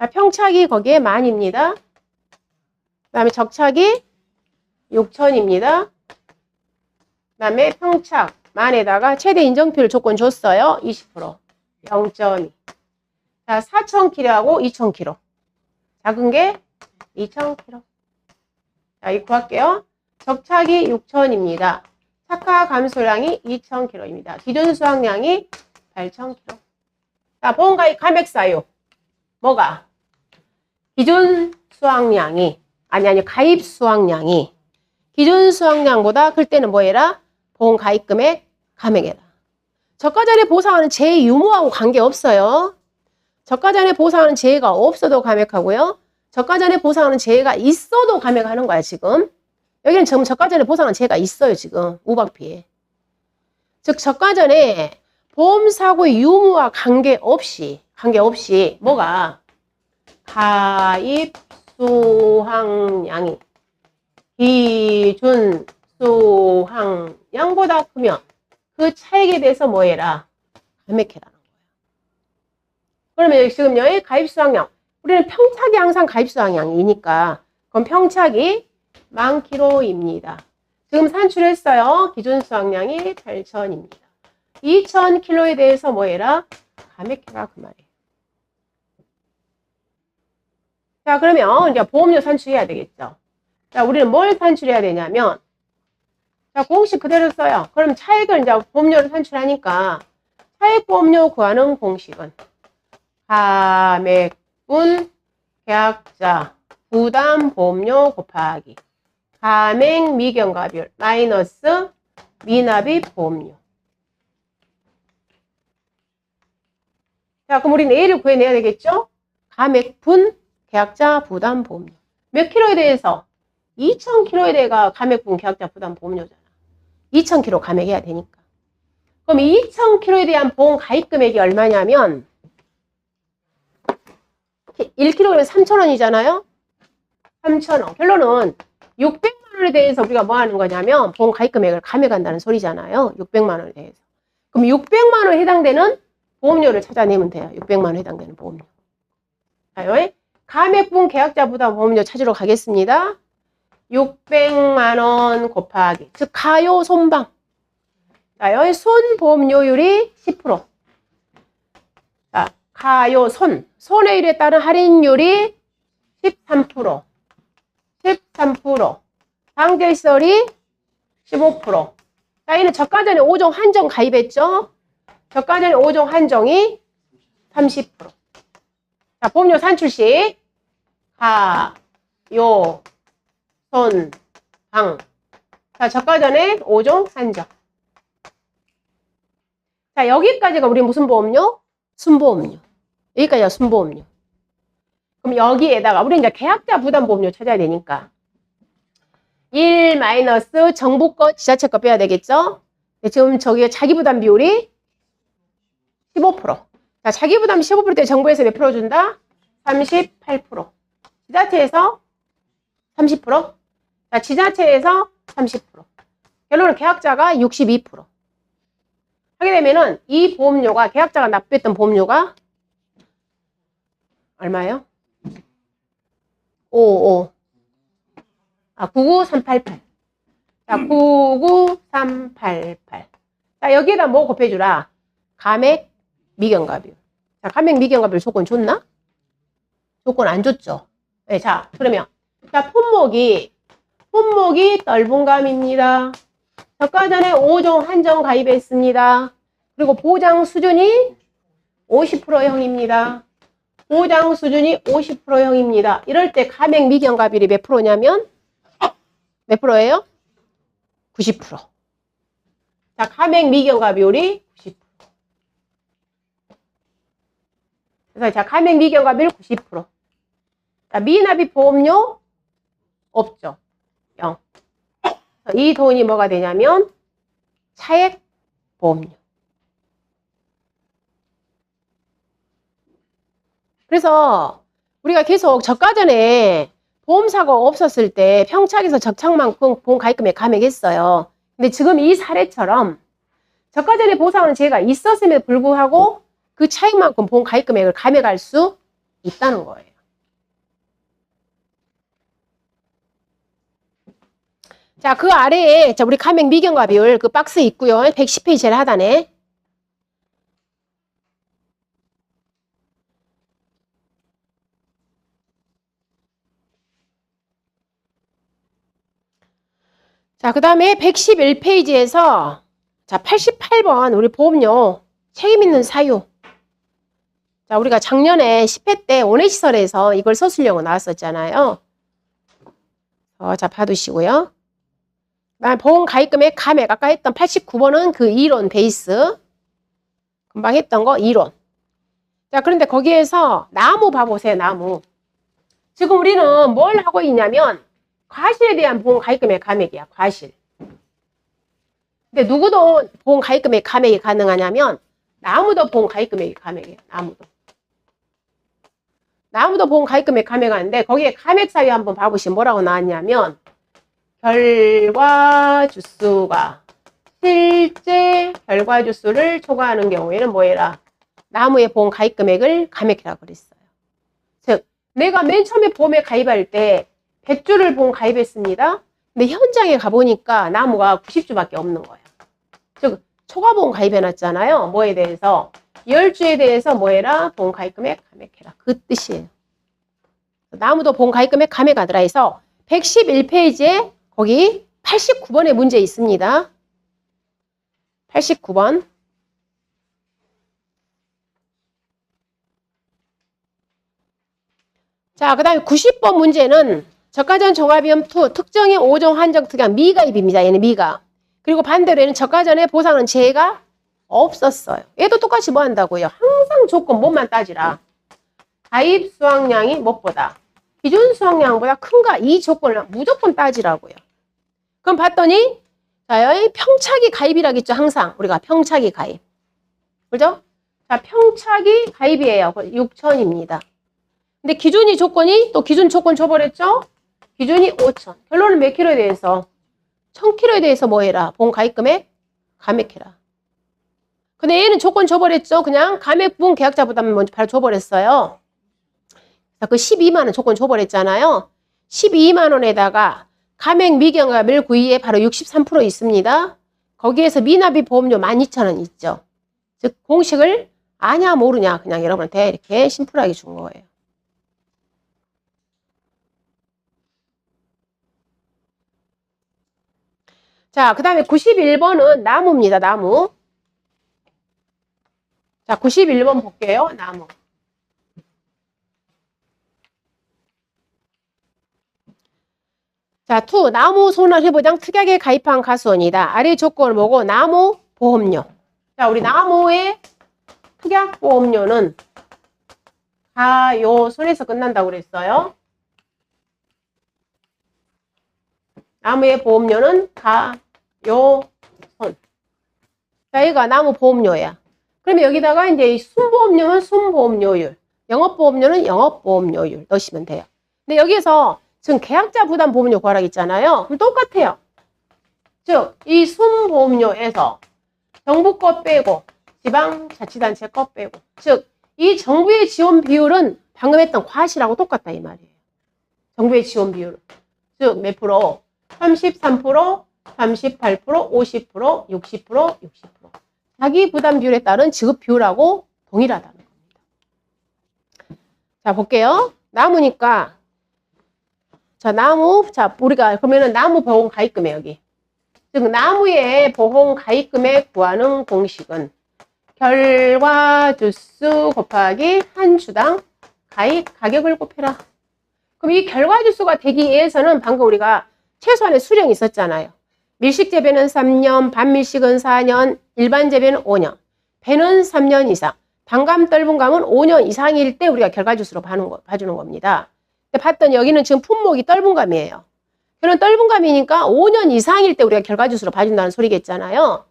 자, 평착이 거기에 10,000입니다. 그 다음에 적착이 6,000입니다. 그 다음에 평착 10,000에다가 최대 인정피해율 조건 줬어요. 20%. 0.2. 자, 4,000kg하고 2,000kg. 작은 게 2,000kg. 자, 이 구할게요. 적착이 6,000입니다. 착화 감소량이 2,000kg입니다. 기준 수확량이 8,000kg. 자, 보험가입 감액사유. 뭐가? 기준 수확량이, 가입 수확량이 기준 수확량보다 클 때는 뭐 해라? 보험가입금액 감액해라. 저가전에 보상하는 재해 유무하고 관계없어요. 저가전에 보상하는 재해가 없어도 감액하고요. 저가전에 보상하는 재해가 있어도 감액하는 거야, 지금. 여기는 지금 저가전에 보상하는 재해가 있어요, 지금. 우박피해. 즉, 저가전에 보험사고의 유무와 관계없이 뭐가? 가입 수확량이 기준 수확량보다 크면 그 차액에 대해서 뭐 해라? 감액해라는 거예요. 그러면 지금 여기 가입 수확량, 우리는 평착이 항상 가입 수확량이니까 그럼 평착이 10,000kg입니다. 지금 산출했어요. 기준 수확량이 8,000입니다. 2,000kg에 대해서 뭐 해라? 감액해라 그 말이에요. 자, 그러면 이제 보험료 산출해야 되겠죠. 자, 우리는 뭘 산출해야 되냐면, 자, 공식 그대로 써요. 그럼 차액을 이제 보험료를 산출하니까 차액 보험료 구하는 공식은 감액분 계약자 부담 보험료 곱하기 감액 미경과비율 마이너스 미납입 보험료. 자, 그럼 우리는 A를 구해내야 되겠죠? 감액분 계약자 부담 보험료. 몇 킬로에 대해서? 2,000kg에 대해가 감액분 계약자 부담 보험료잖아. 2,000kg 감액해야 되니까. 그럼 2,000kg에 대한 보험 가입 금액이 얼마냐면 1kg에 3,000원이잖아요. 3,000원. 결론은 600만 원에 대해서 우리가 뭐 하는 거냐면 보험 가입 금액을 감액한다는 소리잖아요. 600만 원에 대해서. 그럼 600만 원에 해당되는 보험료를 찾아내면 돼요. 600만 원 해당되는 보험료. 자, 감액분 계약자 부담 보험료 찾으러 가겠습니다. 600만 원 곱하기, 즉 가요 손방. 자, 여기 손 보험료율이 10%. 자, 가요, 손의 일에 따른 할인율이 13%. 13%. 당계설이 15%. 자, 얘는 저가전에 5종 한정 가입했죠? 저가전에 5종 한정이 30%. 자, 보험료 산출시. 가, 요, 손, 방. 자, 저가전에 5종 한정. 자, 여기까지가 우리 무슨 보험료? 순보험료. 여기까지가 순보험료. 그럼 여기에다가 우리 이제 계약자 부담 보험료 찾아야 되니까 1 마이너스 정부 거, 지자체 거 빼야 되겠죠? 지금 저기 자기 부담 비율이 15%. 자, 자기 부담 15% 때 정부에서 몇 프로 준다? 38%. 지자체에서 30%. 자, 지자체에서 30%. 결론은 계약자가 62%. 하게 되면은 이 보험료가 계약자가 납부했던 보험료가 얼마예요? 99388. 자, 99388. 자, 여기에다 뭐 곱해주라? 감액 미경과비율. 자, 감액 미경과비율 조건 줬나? 조건 안 줬죠. 네, 자, 그러면 자, 품목이 떫은 감입니다. 저가전에 5종 한정 가입했습니다. 그리고 보장 수준이 50%형입니다. 보장 수준이 50%형입니다. 이럴 때 감액 미경과비율이 몇 프로냐면 몇 프로예요? 90%. 자, 감액 미경과비율이 90%. 그래서 자, 감액 미경과비율 90%. 자, 미납입 보험료 없죠. 0. 이 돈이 뭐가 되냐면 차액 보험료. 그래서 우리가 계속 저가전에 보험사고가 없었을 때 평착에서 적착만큼 보험 가입금액 감액했어요. 근데 지금 이 사례처럼 저가전에 보상하는 제가 있었음에도 불구하고 그 차액만큼 보험 가입금액을 감액할 수 있다는 거예요. 자, 그 아래에 우리 감액 미경과비율 그 박스 있고요. 110페이지 제일 하단에. 자, 그 다음에 111페이지에서 자, 88번 우리 보험료 책임 있는 사유. 자, 우리가 작년에 10회 때 원해시설에서 이걸 써쓰려고 나왔었잖아요. 자, 봐두시고요. 보험 가입금액 감액 아까 했던 89번은 그 이론 베이스. 금방 했던 거 이론. 자, 그런데 거기에서 나무 봐보세요. 나무. 지금 우리는 뭘 하고 있냐면 과실에 대한 보험 가입금액 감액이야. 과실. 근데 누구도 보험 가입금액 감액이 가능하냐면 나무도 보험 가입금액이 감액이에요. 나무도 보험 가입금액 감액하는데 거기에 감액 사유 한번 봐보시면 뭐라고 나왔냐면 결과 주수가 실제 결과 주수를 초과하는 경우에는 뭐해라? 나무의 보험 가입금액을 감액해라 그랬어요. 즉 내가 맨 처음에 보험에 가입할 때 100주를 보험 가입했습니다. 근데 현장에 가보니까 나무가 90주밖에 없는 거예요. 즉 초과보험 가입해놨잖아요. 뭐에 대해서? 10주에 대해서 뭐해라? 보험 가입금액 감액해라. 그 뜻이에요. 나무도 보험 가입금액 감액하더라 해서 111페이지에 거기 89번의 문제 있습니다. 89번. 자, 그 다음에 90번 문제는 저가전 종합위험 2 특정의 5종 한정 특약 미가입입니다. 얘는 미가. 그리고 반대로 얘는 저가전에 보상은 제가 없었어요. 얘도 똑같이 뭐 한다고요? 항상 조건 뭐만 따지라. 가입 수확량이 무엇보다 기준 수확량보다 큰가 이 조건을 무조건 따지라고요. 그럼 봤더니 자, 평차기 가입이라겠죠. 항상 우리가 평차기 가입. 그죠? 자, 평차기 가입이에요. 6,000입니다. 근데 기준이 조건이 또 기준 조건 줘버렸죠? 기준이 5,000. 결론은 몇 킬로에 대해서? 1,000킬로에 대해서 뭐 해라? 보험 가입금액 감액해라. 근데 얘는 조건 줘버렸죠? 그냥 감액 부분 계약자 부담 먼저 바로 줘버렸어요. 그 12만 원 조건 줘버렸잖아요. 12만 원에다가 감액 미경과비율 9위에 바로 63% 있습니다. 거기에서 미납입 보험료 12,000원 있죠. 즉 공식을 아냐 모르냐 그냥 여러분한테 이렇게 심플하게 준 거예요. 자, 그 다음에 91번은 나무입니다. 나무. 자, 91번 볼게요. 나무. 자, 2. 나무 손해보장 특약에 가입한 가수원이다. 아래 조건을 보고 나무 보험료. 자, 우리 나무의 특약 보험료는 가요손에서 끝난다고 그랬어요. 나무의 보험료는 가요손. 자, 이거 나무 보험료야. 그러면 여기다가 이제 순보험료는 순보험료율, 영업보험료는 영업보험료율 넣으시면 돼요. 근데 여기에서 지금 계약자 부담 보험료 구하라고 있잖아요. 그럼 똑같아요. 즉, 이 순보험료에서 정부 거 빼고 지방자치단체 거 빼고, 즉, 이 정부의 지원 비율은 방금 했던 과실하고 똑같다 이 말이에요. 정부의 지원 비율은. 즉, 몇 프로? 33%, 38%, 50%, 60%, 60%. 자기 부담 비율에 따른 지급 비율하고 동일하다는 겁니다. 자, 볼게요. 나무니까. 자, 나무. 자, 우리가 그러면은 나무 보험 가입금액 여기. 즉, 나무의 보험 가입금액 구하는 공식은 결과 주수 곱하기 한 주당 가입 가격을 곱해라. 그럼 이 결과 주수가 되기 위해서는 방금 우리가 최소한의 수령이 있었잖아요. 밀식 재배는 3년, 반밀식은 4년, 일반 재배는 5년, 배는 3년 이상, 단감, 떫은감은 5년 이상일 때 우리가 결과주수로 봐주는 겁니다. 근데 봤더니 여기는 지금 품목이 떫은감이에요. 그런 떫은감이니까 5년 이상일 때 우리가 결과주수로 봐준다는 소리겠잖아요.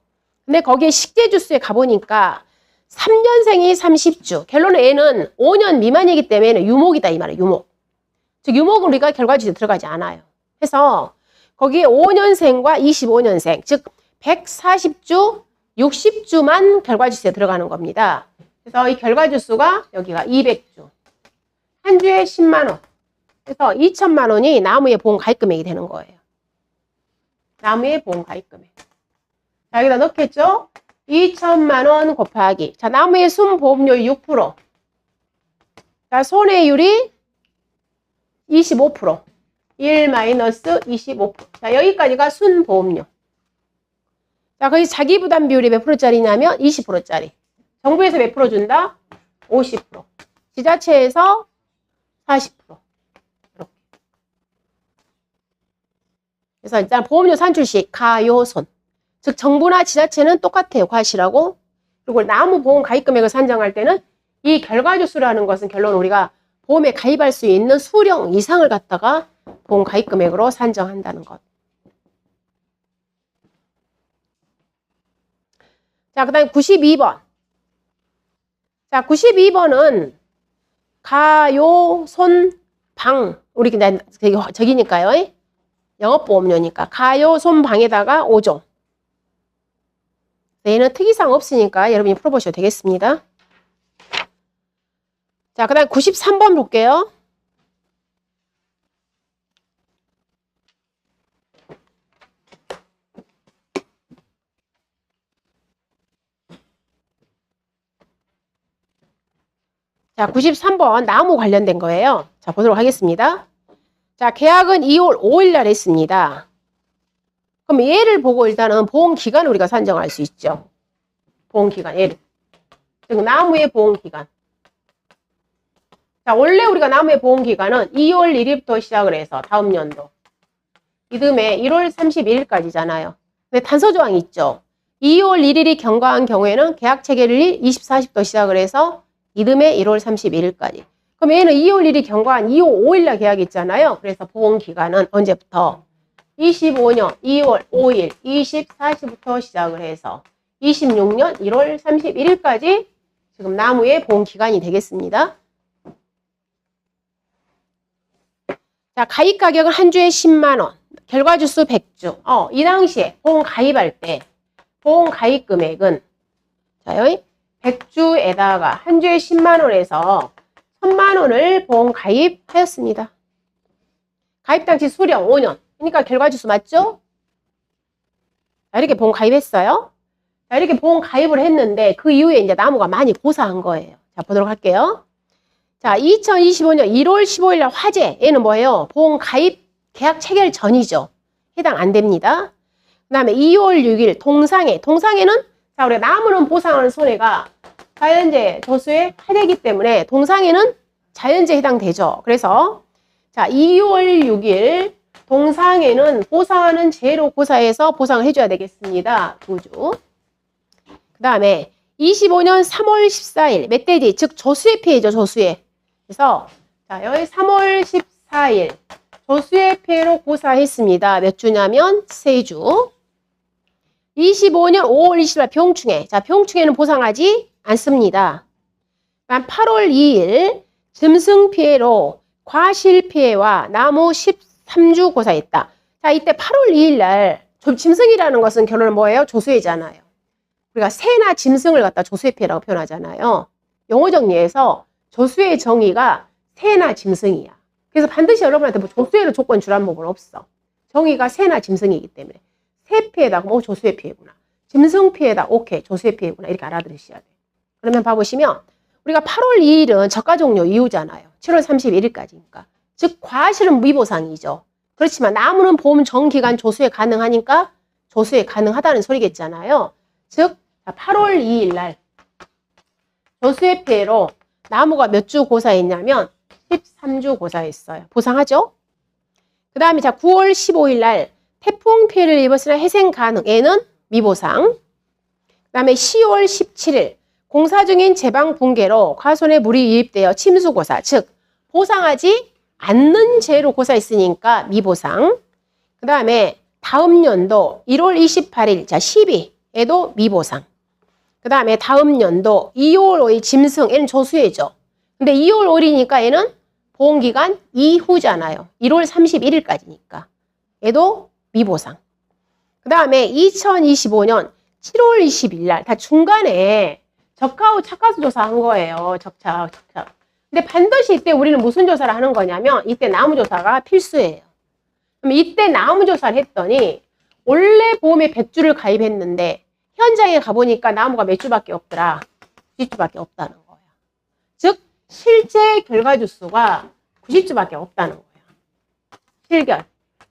근데 거기에 식재주수에 가보니까 3년생이 30주, 결론은 얘는 5년 미만이기 때문에 얘는 유목이다 이 말이에요. 유목. 즉 유목은 우리가 결과주수에 들어가지 않아요. 그래서 거기에 5년생과 25년생, 즉 140주, 60주만 결과주수에 들어가는 겁니다. 그래서 이 결과주수가 여기가 200주. 한 주에 10만 원. 그래서 2천만 원이 나무의 보험 가입금액이 되는 거예요. 나무의 보험 가입금액. 자, 여기다 넣겠죠? 2천만 원 곱하기. 자, 나무의 순보험료율 6%. 자, 손해율이 25%. 1 마이너스 25%. 자, 여기까지가 순보험료. 자, 거기 자기 부담 비율이 몇 프로짜리냐면 20%짜리. 정부에서 몇 프로 준다? 50%. 지자체에서 40%. 이렇게. 그래서 일단 보험료 산출시 가요손. 즉 정부나 지자체는 똑같아요. 과실하고. 그리고 나무 보험 가입 금액을 산정할 때는 이 결과주수라는 것은 결론 우리가 보험에 가입할 수 있는 수령 이상을 갖다가 보험 가입 금액으로 산정한다는 것. 자, 그 다음에 92번. 자, 92번은 가요, 손, 방. 우리 그냥 저기니까요. 영업보험료니까. 가요, 손, 방에다가 5종. 얘는 특이사항 없으니까 여러분이 풀어보셔도 되겠습니다. 자, 그 다음 93번 볼게요. 자, 93번 나무 관련된 거예요. 자, 보도록 하겠습니다. 자, 계약은 2월 5일 날 했습니다. 그럼 얘를 보고 일단은 보험기간을 우리가 산정할 수 있죠. 보험기간, 얘를. 즉, 나무의 보험기간. 자, 원래 우리가 나무의 보험기간은 2월 1일부터 시작을 해서 다음 연도. 이듬해 1월 31일까지잖아요. 근데 단서조항이 있죠. 2월 1일이 경과한 경우에는 계약 체결일이 24시부터 시작을 해서 이듬해 1월 31일까지. 그럼 얘는 2월 1일 경과한 2월 5일날 계약했잖아요. 그래서 보험기간은 언제부터? 25년 2월 5일 24시부터 시작을 해서 26년 1월 31일까지 지금 나무의 보험기간이 되겠습니다. 자, 가입 가격은 한 주에 10만 원. 결과주수 100주. 이 당시에 보험 가입할 때 보험 가입 금액은 자, 여기 100주에다가 한 주에 10만 원에서 1000만 원을 보험 가입하였습니다. 가입 당시 수령 5년. 그러니까 결과주수 맞죠? 자, 이렇게 보험 가입했어요. 자, 이렇게 보험 가입을 했는데 그 이후에 이제 나무가 많이 고사한 거예요. 자, 보도록 할게요. 자, 2025년 1월 15일 날 화재. 얘는 뭐예요? 보험 가입 계약 체결 전이죠. 해당 안 됩니다. 그 다음에 2월 6일 동상해. 동상해는 자, 우리가 나무는 보상하는 손해가 자연재해, 조수의 화재이기 때문에 동상해는 자연재해 해당되죠. 그래서 자, 2월 6일 동상해는 보상하는 재해로 고사해서 보상을 해줘야 되겠습니다. 2주. 그 다음에 25년 3월 14일 멧돼지, 즉 조수의 피해죠. 조수의. 그래서 자, 여기 3월 14일 조수의 피해로 고사했습니다. 몇 주냐면 3주. 25년 5월 20일 병충해. 자, 병충해는 보상하지 않습니다. 8월 2일 짐승 피해로 과실 피해와 나무 13주 고사했다. 자, 이때 8월 2일 날 짐승이라는 것은 결론은 뭐예요? 조수해잖아요. 우리가 새나 짐승을 갖다 조수의 피해라고 표현하잖아요. 용어 정리에서 조수의 정의가 새나 짐승이야. 그래서 반드시 여러분한테 뭐 조수해로 조건 주란 법은 없어. 정의가 새나 짐승이기 때문에 새 피해다. 그럼 조수의 피해구나. 짐승 피해다. 오케이. 조수의 피해구나. 이렇게 알아들으셔야 돼요. 그러면 봐보시면 우리가 8월 2일은 저가 종료 이후잖아요. 7월 31일까지니까. 즉 과실은 무위보상이죠. 그렇지만 나무는 보험 정기간 조수에 가능하니까 조수에 가능하다는 소리겠잖아요. 즉 8월 2일 날 조수의 피해로 나무가 몇 주 고사했냐면 13주 고사했어요. 보상하죠? 그 다음에 자 9월 15일 날 태풍 피해를 입었으나 회생 가능. 얘는 미보상. 그 다음에 10월 17일 공사 중인 제방 붕괴로 과손에 물이 유입되어 침수고사. 즉 보상하지 않는 재해로 고사했으니까 미보상. 그 다음에 다음 연도 1월 28일 자 12에도 미보상. 그 다음에 다음 연도 2월 5일 짐승. 얘는 조수해죠. 근데 2월 5일이니까 얘는 보험기간 이후잖아요. 1월 31일까지니까. 얘도 미보상. 그 다음에 2025년 7월 20일 날 다 중간에 적하후 착과수 조사한 거예요. 적착. 근데 반드시 이때 우리는 무슨 조사를 하는 거냐면 이때 나무조사가 필수예요. 그럼 이때 나무조사를 했더니 원래 보험에 100주를 가입했는데 현장에 가보니까 나무가 몇 주밖에 없더라. 90주밖에 없다는 거예요. 즉 실제 결과주수가 90주밖에 없다는 거예요. 실결.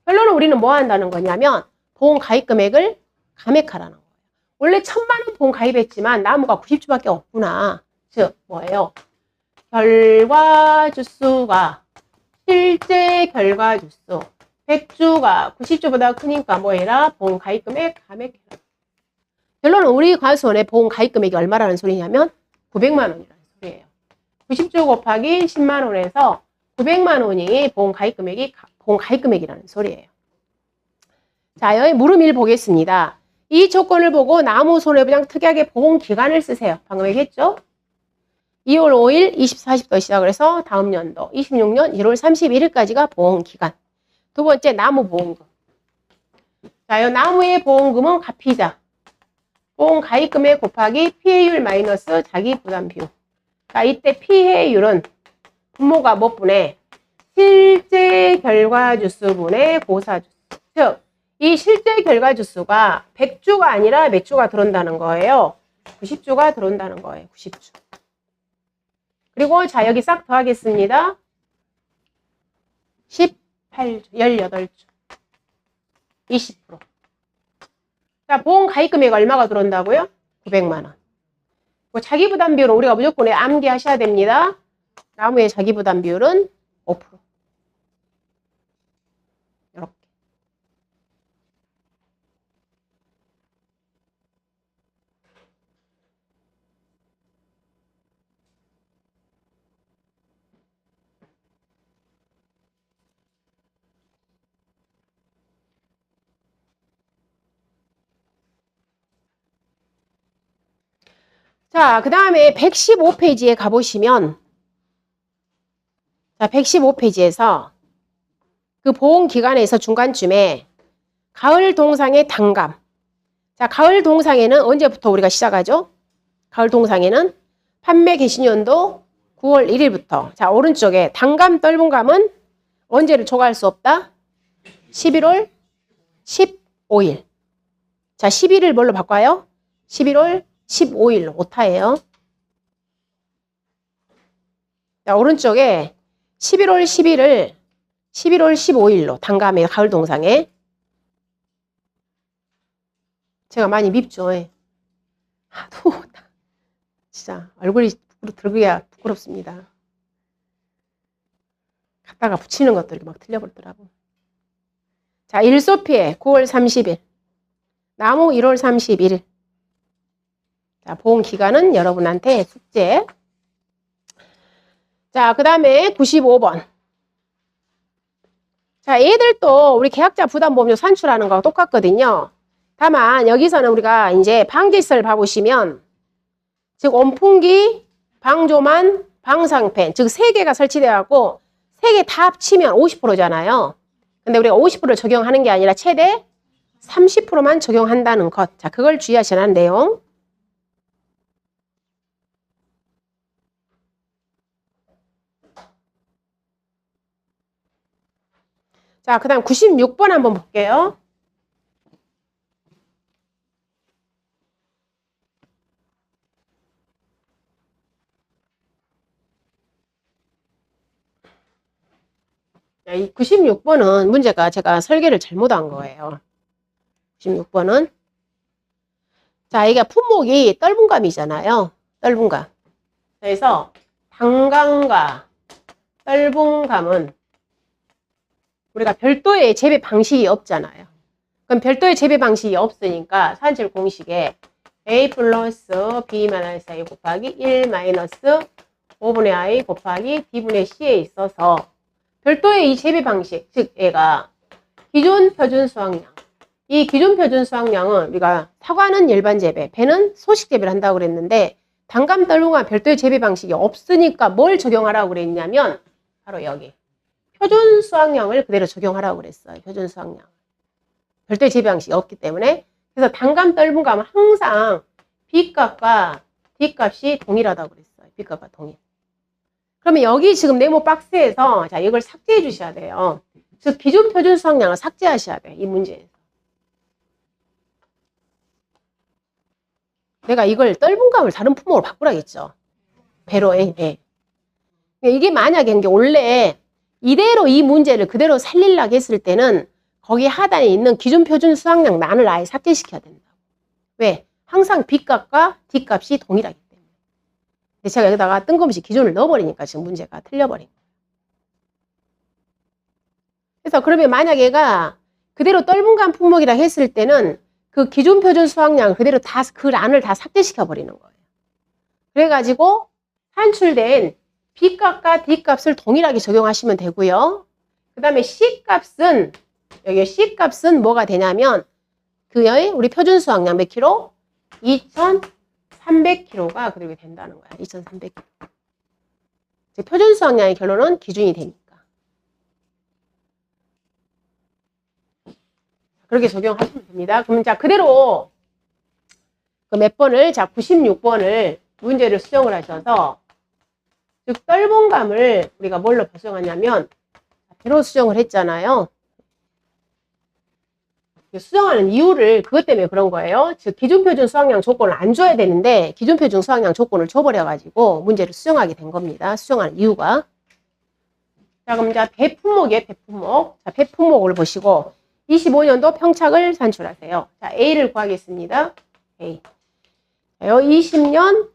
결론은 우리는 뭐 한다는 거냐면 보험 가입 금액을 감액하라는 거예요. 원래 1000만 원 보험 가입했지만 나무가 90주밖에 없구나. 즉 뭐예요? 결과주수가 실제 결과주수 100주가 90주보다 크니까 뭐 해라? 보험 가입 금액 감액해라. 결론은 우리 과수원의 보험 가입 금액이 얼마라는 소리냐면 900만 원이라는 소리예요. 90주 곱하기 10만 원에서 900만 원이 보험 가입 금액이라는 소리예요. 자, 여기 물음 1 보겠습니다. 이 조건을 보고 나무 손해보장 특약의 보험 기간을 쓰세요. 방금 얘기했죠? 2월 5일 24시부터 시작을 해서 다음 연도 26년 1월 31일까지가 보험 기간. 두 번째 나무 보험금. 자, 이 나무의 보험금은 가피자. 보험 가입 금액 곱하기 피해율 마이너스 자기 부담 비용. 자, 이때 피해율은 분모가 몇 분의 실제 결과주수분의 고사주수. 즉, 이 실제 결과주수가 100주가 아니라 몇 주가 들어온다는 거예요. 90주가 들어온다는 거예요. 90주. 그리고 자, 여기 싹 더하겠습니다. 18주, 18주. 20%. 자, 보험 가입 금액 얼마가 들어온다고요? 900만 원. 자기 부담 비율은 우리가 무조건 암기하셔야 됩니다. 나무의 자기 부담 비율은 5%. 이렇게. 자, 그 다음에 115페이지에 가보시면 자, 115페이지에서 그 보험 기간에서 중간쯤에 가을 동상의 단감. 자, 가을 동상에는 언제부터 우리가 시작하죠? 가을 동상에는 판매 개시년도 9월 1일부터. 자, 오른쪽에 단감 떫은감은 언제를 초과할 수 없다? 11월 15일. 자, 11을 뭘로 바꿔요? 11월 15일 오타예요. 자, 오른쪽에 11월 10일을 11월 15일로 단감에 가을 동상에 제가 많이 밉죠. 예. 하도 진짜 얼굴이 들기가 부끄럽습니다. 갖다가 붙이는 것들이 막 틀려버리더라고. 자, 일소피해 9월 30일, 나무 1월 31일. 자, 보험 기간은 여러분한테 숙제. 자, 그 다음에 95번. 자, 얘들도 우리 계약자 부담보험료 산출하는 거하고 똑같거든요. 다만 여기서는 우리가 이제 방지시설 봐보시면 즉 온풍기, 방조만, 방상팬 즉 3개가 설치되어 갖고 3개 다 합치면 50%잖아요. 근데 우리가 50%를 적용하는 게 아니라 최대 30%만 적용한다는 것. 자, 그걸 주의하시라는 내용. 자, 그 다음 96번 한번 볼게요. 이 96번은 문제가 제가 설계를 잘못한 거예요. 96번은 자, 이게 품목이 떫은감이잖아요. 떫은감. 그래서 단감과 떫은감은 우리가 별도의 재배 방식이 없잖아요. 그럼 별도의 재배 방식이 없으니까 산출 공식에 A 플러스 B 마이너스 A 곱하기 1 마이너스 5분의 I 곱하기 D분의 C에 있어서 별도의 이 재배 방식, 즉 얘가 기존 표준 수확량. 이 기존 표준 수확량은 우리가 사과는 일반 재배, 배는 소식 재배를 한다고 그랬는데 단감 떫은감 별도의 재배 방식이 없으니까 뭘 적용하라고 그랬냐면 바로 여기 표준 수확량을 그대로 적용하라고 그랬어요. 표준 수확량. 별도의 재배 방식이 없기 때문에. 그래서 단감 떫은감은 항상 B값과 D값이 동일하다고 그랬어요. B값과 동일. 그러면 여기 지금 네모 박스에서 자, 이걸 삭제해 주셔야 돼요. 즉 기존 표준 수확량을 삭제하셔야 돼요. 이 문제에서. 내가 이걸 떫은감을 다른 품목으로 바꾸라겠죠. 배로에. 네. 이게 만약에 이게 원래 이대로 이 문제를 그대로 살리려고 했을 때는 거기 하단에 있는 기존 표준 수확량 난을 아예 삭제시켜야 된다고. 왜? 항상 B값과 D값이 동일하기 때문에. 근데 제가 여기다가 뜬금없이 기준을 넣어버리니까 지금 문제가 틀려버린 거예요. 그래서 그러면 만약 얘가 그대로 떫은감 품목이라 했을 때는 그 기존 표준 수확량 그대로 다 그 란을 다 삭제시켜 버리는 거예요. 그래가지고 산출된 B값과 D값을 동일하게 적용하시면 되고요. 그 다음에 C값은 여기 C값은 뭐가 되냐면 그의 우리 표준 수확량 몇 킬로? 2,300kg가 그렇게 된다는 거야. 2,300kg. 표준 수확량의 결론은 기준이 되니까. 그렇게 적용하시면 됩니다. 그러면 자 그대로 그 몇 번을 자 96번을 문제를 수정을 하셔서 즉 떫은감을 우리가 뭘로 수정하냐면 배로 수정을 했잖아요. 수정하는 이유를 그것 때문에 그런 거예요. 즉 기존 표준 수확량 조건을 안 줘야 되는데 기존 표준 수확량 조건을 줘버려 가지고 문제를 수정하게 된 겁니다. 수정하는 이유가. 자 그럼 이제 배 품목이에요. 배 품목. 자 배 품목을 보시고 25년도 평착을 산출하세요. 자 A를 구하겠습니다. A. 20년,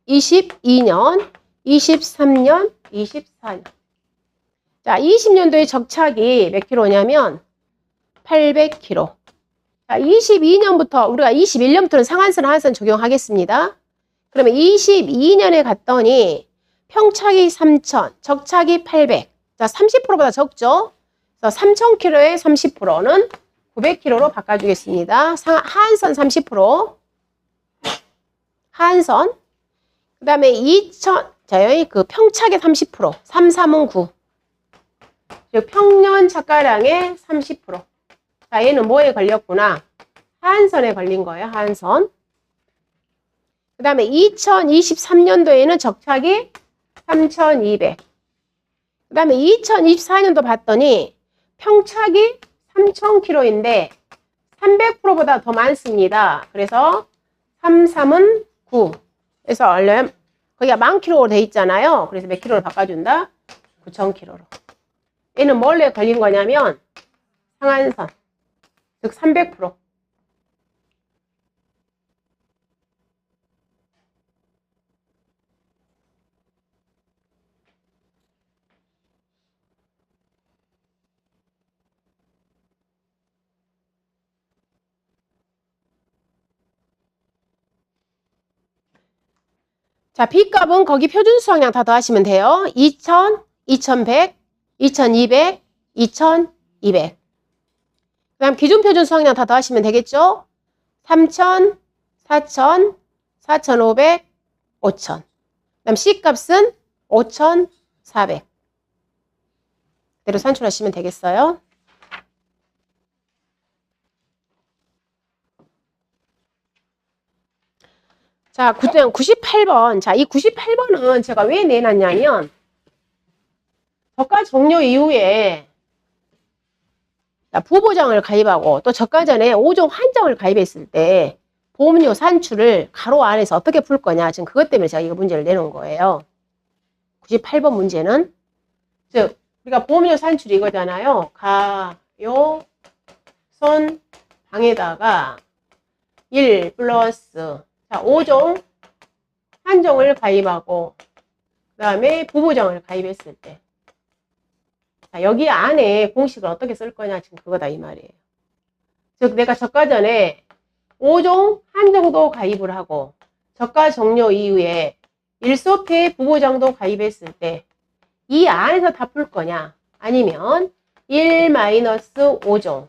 22년, 23년, 24년. 자, 20년도의 적착이 몇 킬로냐면 800kg. 자, 22년부터 우리가 21년부터는 상한선, 하한선 적용하겠습니다. 그러면 22년에 갔더니 평착이 3,000, 적착이 800. 자, 30%보다 적죠? 그래서 3,000kg의 30%는 900kg로 바꿔주겠습니다. 하한선 30%. 하한선. 그 다음에 2,000, 자, 여기 그 평착의 30%. 3, 3은 9. 즉, 평년 착가량의 30%. 자, 얘는 뭐에 걸렸구나? 하한선에 걸린 거예요, 하한선. 그 다음에 2023년도에는 적착이 3,200. 그 다음에 2024년도 봤더니 평착이 3,000kg인데 300%보다 더 많습니다. 그래서 3, 3은 9. 그래서 얼른 거기가 10,000kg로 돼 있잖아요. 그래서 몇 킬로로 바꿔준다? 9,000kg로. 얘는 뭘로 걸린 거냐면 상한선, 즉 300%. 자, B값은 거기 표준 수확량 다 더하시면 돼요. 2,000, 2,100, 2,200, 2,200. 그 다음 기준 표준 수확량 다 더하시면 되겠죠? 3,000, 4,000, 4,500, 5,000. 그 다음 C값은 5,400. 그대로 산출하시면 되겠어요. 자, 98번. 자, 이 98번은 제가 왜 내놨냐면, 저가 종료 이후에 부보장을 가입하고 또 저가 전에 5종 한정을 가입했을 때 보험료 산출을 가로 안에서 어떻게 풀 거냐. 지금 그것 때문에 제가 이거 문제를 내놓은 거예요. 98번 문제는, 즉, 우리가 보험료 산출이 이거잖아요. 가요, 손, 방에다가 1 플러스, 자, 5종 한정을 가입하고, 그 다음에 부보장을 가입했을 때. 자, 여기 안에 공식을 어떻게 쓸 거냐. 지금 그거다, 이 말이에요. 즉, 내가 저가 전에 5종 한정도 가입을 하고, 저가 종료 이후에 일소패 부보장도 가입했을 때, 이 안에서 다 풀 거냐? 아니면 1 마이너스 5종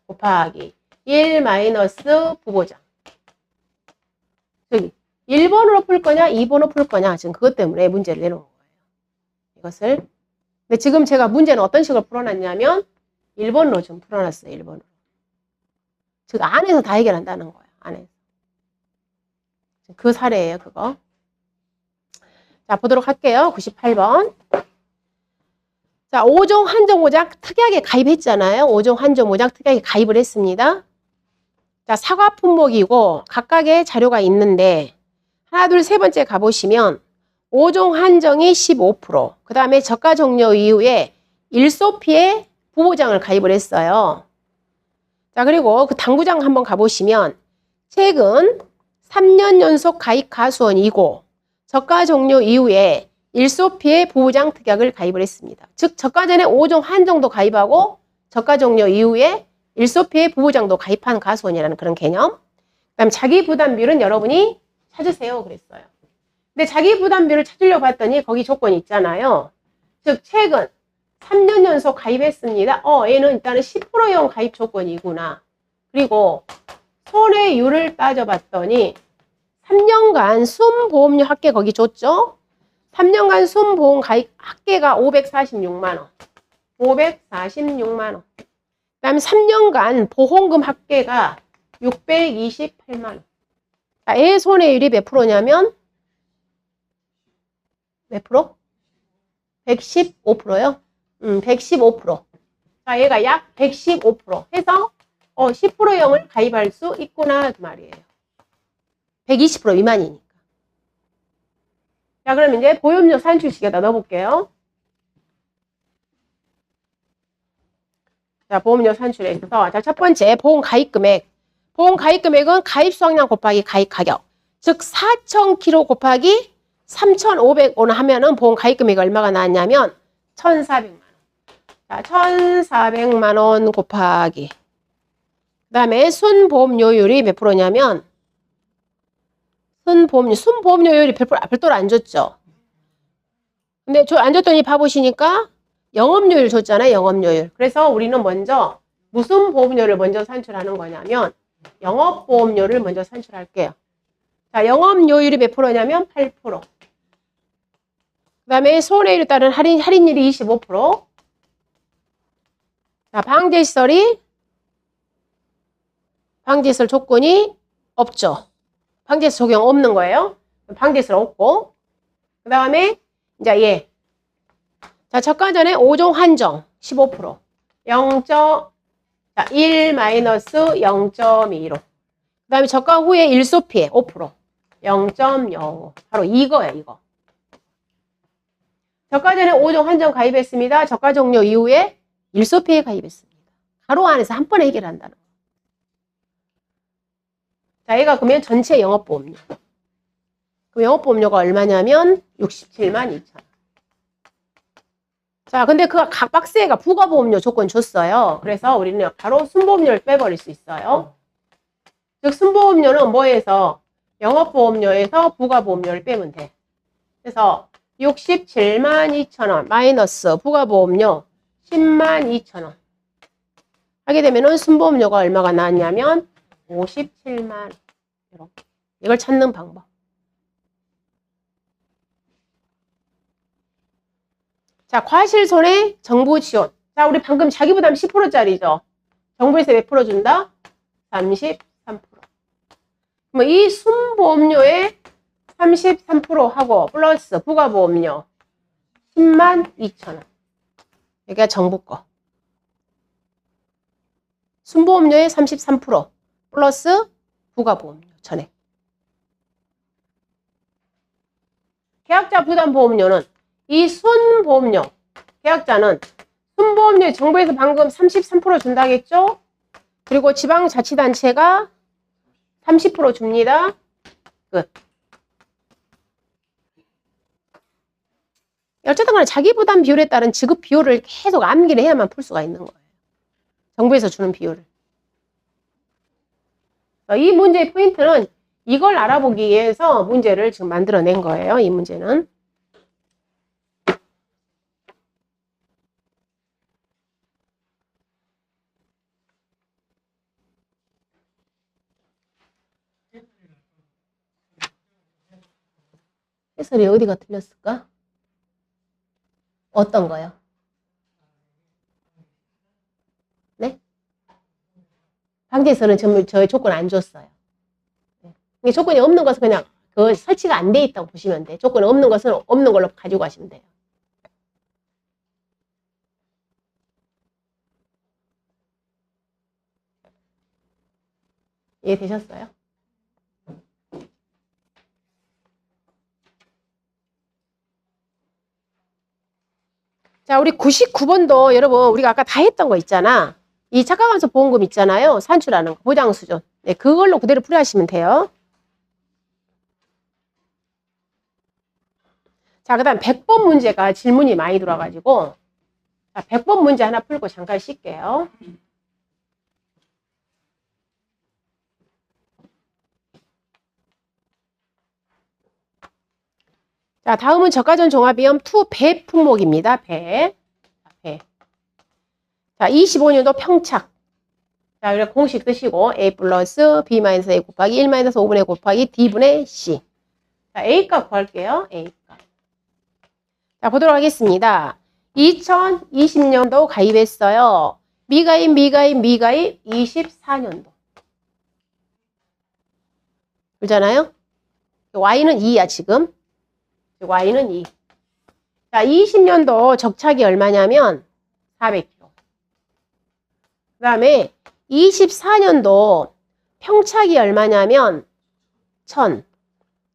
곱하기 1 마이너스 부보장. 즉 1번으로 풀 거냐, 2번으로 풀 거냐. 지금 그것 때문에 문제를 내놓은 거예요. 이것을. 근데 지금 제가 문제는 어떤 식으로 풀어놨냐면 1번으로 좀 풀어놨어요. 1번으로. 즉 안에서 다 해결한다는 거예요. 안에서. 그 사례예요. 그거. 자, 보도록 할게요. 98번. 자, 5종 한정 모작 특약에 가입했잖아요. 5종 한정 모작 특약에 가입을 했습니다. 자, 사과 품목이고 각각의 자료가 있는데 하나, 둘, 세 번째 가보시면 5종 한정이 15%, 그 다음에 저가 종료 이후에 일소피에 부보장을 가입을 했어요. 자, 그리고 그 당구장 한번 가보시면 최근 3년 연속 가입 가수원이고 저가 종료 이후에 일소피에 부보장 특약을 가입을 했습니다. 즉 저가 전에 5종 한정도 가입하고 저가 종료 이후에 일소피에 부보장도 가입한 가수원이라는 그런 개념. 그다음 자기 부담비율은 여러분이 찾으세요 그랬어요. 근데 자기 부담비율을 찾으려고 봤더니 거기 조건이 있잖아요. 즉 최근 3년 연속 가입했습니다. 얘는 일단은 10%형 가입 조건이구나. 그리고 손해율을 따져봤더니 3년간 순보험료 합계 거기 줬죠. 3년간 순보험 가입 합계가 546만 원. 546만 원. 그 다음에 3년간 보험금 합계가 628만 원. 자, 얘 손해율이 몇 프로냐면 몇 프로? 115%요? 115%. 자, 얘가 약 115% 해서 10%형을 가입할 수 있구나 그 말이에요. 120% 미만이니까. 자, 그럼 이제 보험료 산출식에다 넣어볼게요. 자, 보험료 산출에 있어서 자, 첫 번째 보험 가입 금액. 보험 가입 금액은 가입 수확량 곱하기 가입 가격. 즉 4,000kg 곱하기 3,500원 하면은 보험 가입 금액이 얼마가 나왔냐면 1,400만 원. 자, 1,400만 원 곱하기. 그다음에 순보험료율이 몇 프로냐면 순보험료율이 별도로 안 줬죠. 근데 안 줬더니 봐보시니까 영업료율 줬잖아요. 영업료율. 그래서 우리는 먼저 무슨 보험료를 먼저 산출하는 거냐면 영업보험료를 먼저 산출할게요. 자, 영업료율이 몇 프로냐면 8%. 그 다음에 손해율에 따른 할인율이 25%. 자, 방제시설 조건이 없죠. 방제시설 적용 없는 거예요. 방제시설 없고. 그 다음에 이제 얘. 자, 저가 전에 5종 한정 15%. 1 마이너스 0.25. 그 다음에 저가 후에 일소피해 5%. 0.05. 바로 이거예요, 이거. 저가 전에 5종 한정 가입했습니다. 저가 종료 이후에 일소피해 가입했습니다. 가로 안에서 한 번에 해결한다는 거. 자, 얘가 그러면 전체 영업보험료. 그럼 영업보험료가 얼마냐면 67만 2천 원. 자, 근데 그 각 박스에가 부가보험료 조건 줬어요. 그래서 우리는 바로 순보험료를 빼버릴 수 있어요. 즉, 순보험료는 뭐에서? 영업보험료에서 부가보험료를 빼면 돼. 그래서 67만 2천 원 마이너스 부가보험료 10만 2천 원 하게 되면은 순보험료가 얼마가 나왔냐면 57만 원. 이렇게. 이걸 찾는 방법. 자, 과실손해 정부 지원. 자, 우리 방금 자기부담 10%짜리죠. 정부에서 몇 프로 준다? 33%. 그럼 이 순보험료에 33% 하고 플러스 부가보험료 10만 2천 원. 여기가 정부 거. 순보험료에 33% 플러스 부가보험료 전액. 계약자 부담보험료는 이 순보험료, 계약자는 순보험료 정부에서 방금 33% 준다겠죠? 그리고 지방자치단체가 30% 줍니다. 끝. 어쨌든 간에 자기 부담 비율에 따른 지급 비율을 계속 암기를 해야만 풀 수가 있는 거예요. 정부에서 주는 비율을. 이 문제의 포인트는 이걸 알아보기 위해서 문제를 지금 만들어낸 거예요. 이 문제는. 해설이 어디가 틀렸을까? 어떤 거요? 네? 방지에서는 저희 조건 안 줬어요. 네. 조건이 없는 것은 그냥 그 설치가 안 돼 있다고 보시면 돼. 조건이 없는 것은 없는 걸로 가지고 가시면 돼요. 이해되셨어요? 자, 우리 99번도 여러분 우리가 아까 다 했던 거 있잖아. 이 착각환수 보험금 있잖아요. 산출하는 거, 보장수준. 네, 그걸로 그대로 풀이하시면 돼요. 자, 그 다음 100번 문제가 질문이 많이 들어와가지고 자, 100번 문제 하나 풀고 잠깐 쉴게요. 자, 다음은 저가전 종합비용 2 배 품목입니다. 배. 자, 25년도 평착. 자, 이렇게 공식 쓰시고 A 플러스 B 마이너스 A 곱하기 1 마이너스 5분의 곱하기 D분의 C. 자, A값 구할게요. A값. 자, 보도록 하겠습니다. 2020년도 가입했어요. 미가입 24년도. 그렇잖아요? Y는 2야, 지금. Y는 2. 자, 20년도 적착이 얼마냐면 400kg. 그 다음에 24년도 평착이 얼마냐면 1000.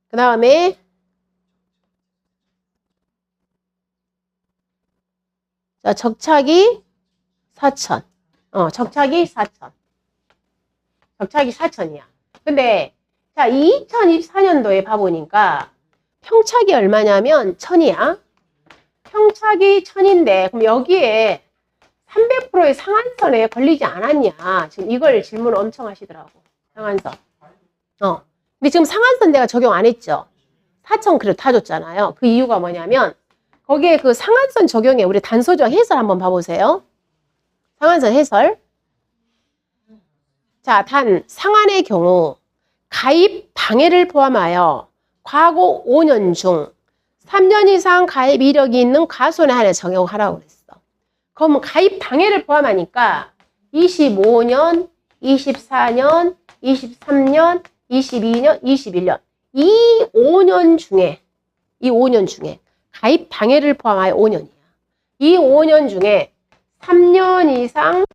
그 다음에 자, 적착이 4000. 적착이 4000. 적착이 4000이야. 근데 자, 2024년도에 봐보니까 평착이 얼마냐면 1000이야. 평착이 1000인데 그럼 여기에 300%의 상한선에 걸리지 않았냐. 지금 이걸 질문을 엄청 하시더라고. 상한선. 근데 지금 상한선 내가 적용 안 했죠. 4,000 그래도 다 줬잖아요. 그 이유가 뭐냐면 거기에 그 상한선 적용에 우리 단소정 해설 한번 봐보세요. 상한선 해설. 자, 단 상한의 경우 가입 방해를 포함하여 과거 5년 중 3년 이상 가입 이력이 있는 과손에 한해 적용하라고 그랬어. 그럼 가입 방해를 포함하니까 25년, 24년, 23년, 22년, 21년 이 5년 중에 가입 방해를 포함하여 5년이야. 이 5년 중에 3년 이상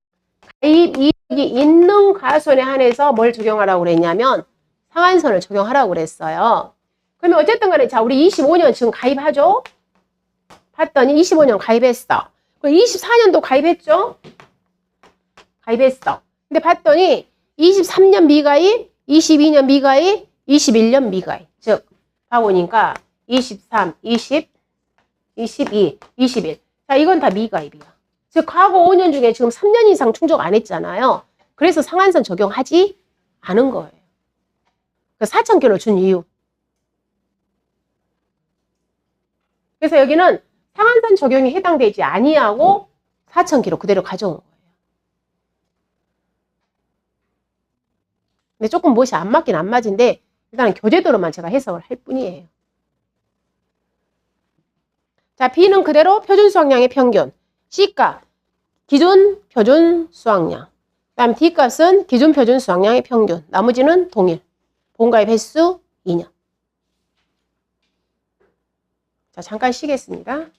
이익이 있는 가손에 한해서 뭘 적용하라고 그랬냐면 상한선을 적용하라고 그랬어요. 그러면 어쨌든 간에 자 우리 25년 지금 가입하죠? 봤더니 25년 가입했어. 그리고 24년도 가입했죠? 가입했어. 근데 봤더니 23년 미가입, 22년 미가입, 21년 미가입. 즉 봐보니까 23, 20, 22, 21. 자 이건 다 미가입이야. 즉 과거 5년 중에 지금 3년 이상 충족 안 했잖아요. 그래서 상한선 적용하지 않은 거예요. 4,000km 준 이유. 그래서 여기는 상한선 적용이 해당되지 아니하고 4,000km 그대로 가져온 거예요. 근데 조금 무엇이 안 맞긴 안 맞은데 일단은 교재도로만 제가 해석을 할 뿐이에요. 자, B는 그대로 표준 수확량의 평균. C가 기준 표준 수확량. 그다음 D값은 기준 표준 수확량의 평균. 나머지는 동일. 본가입 횟수 2년. 자, 잠깐 쉬겠습니다.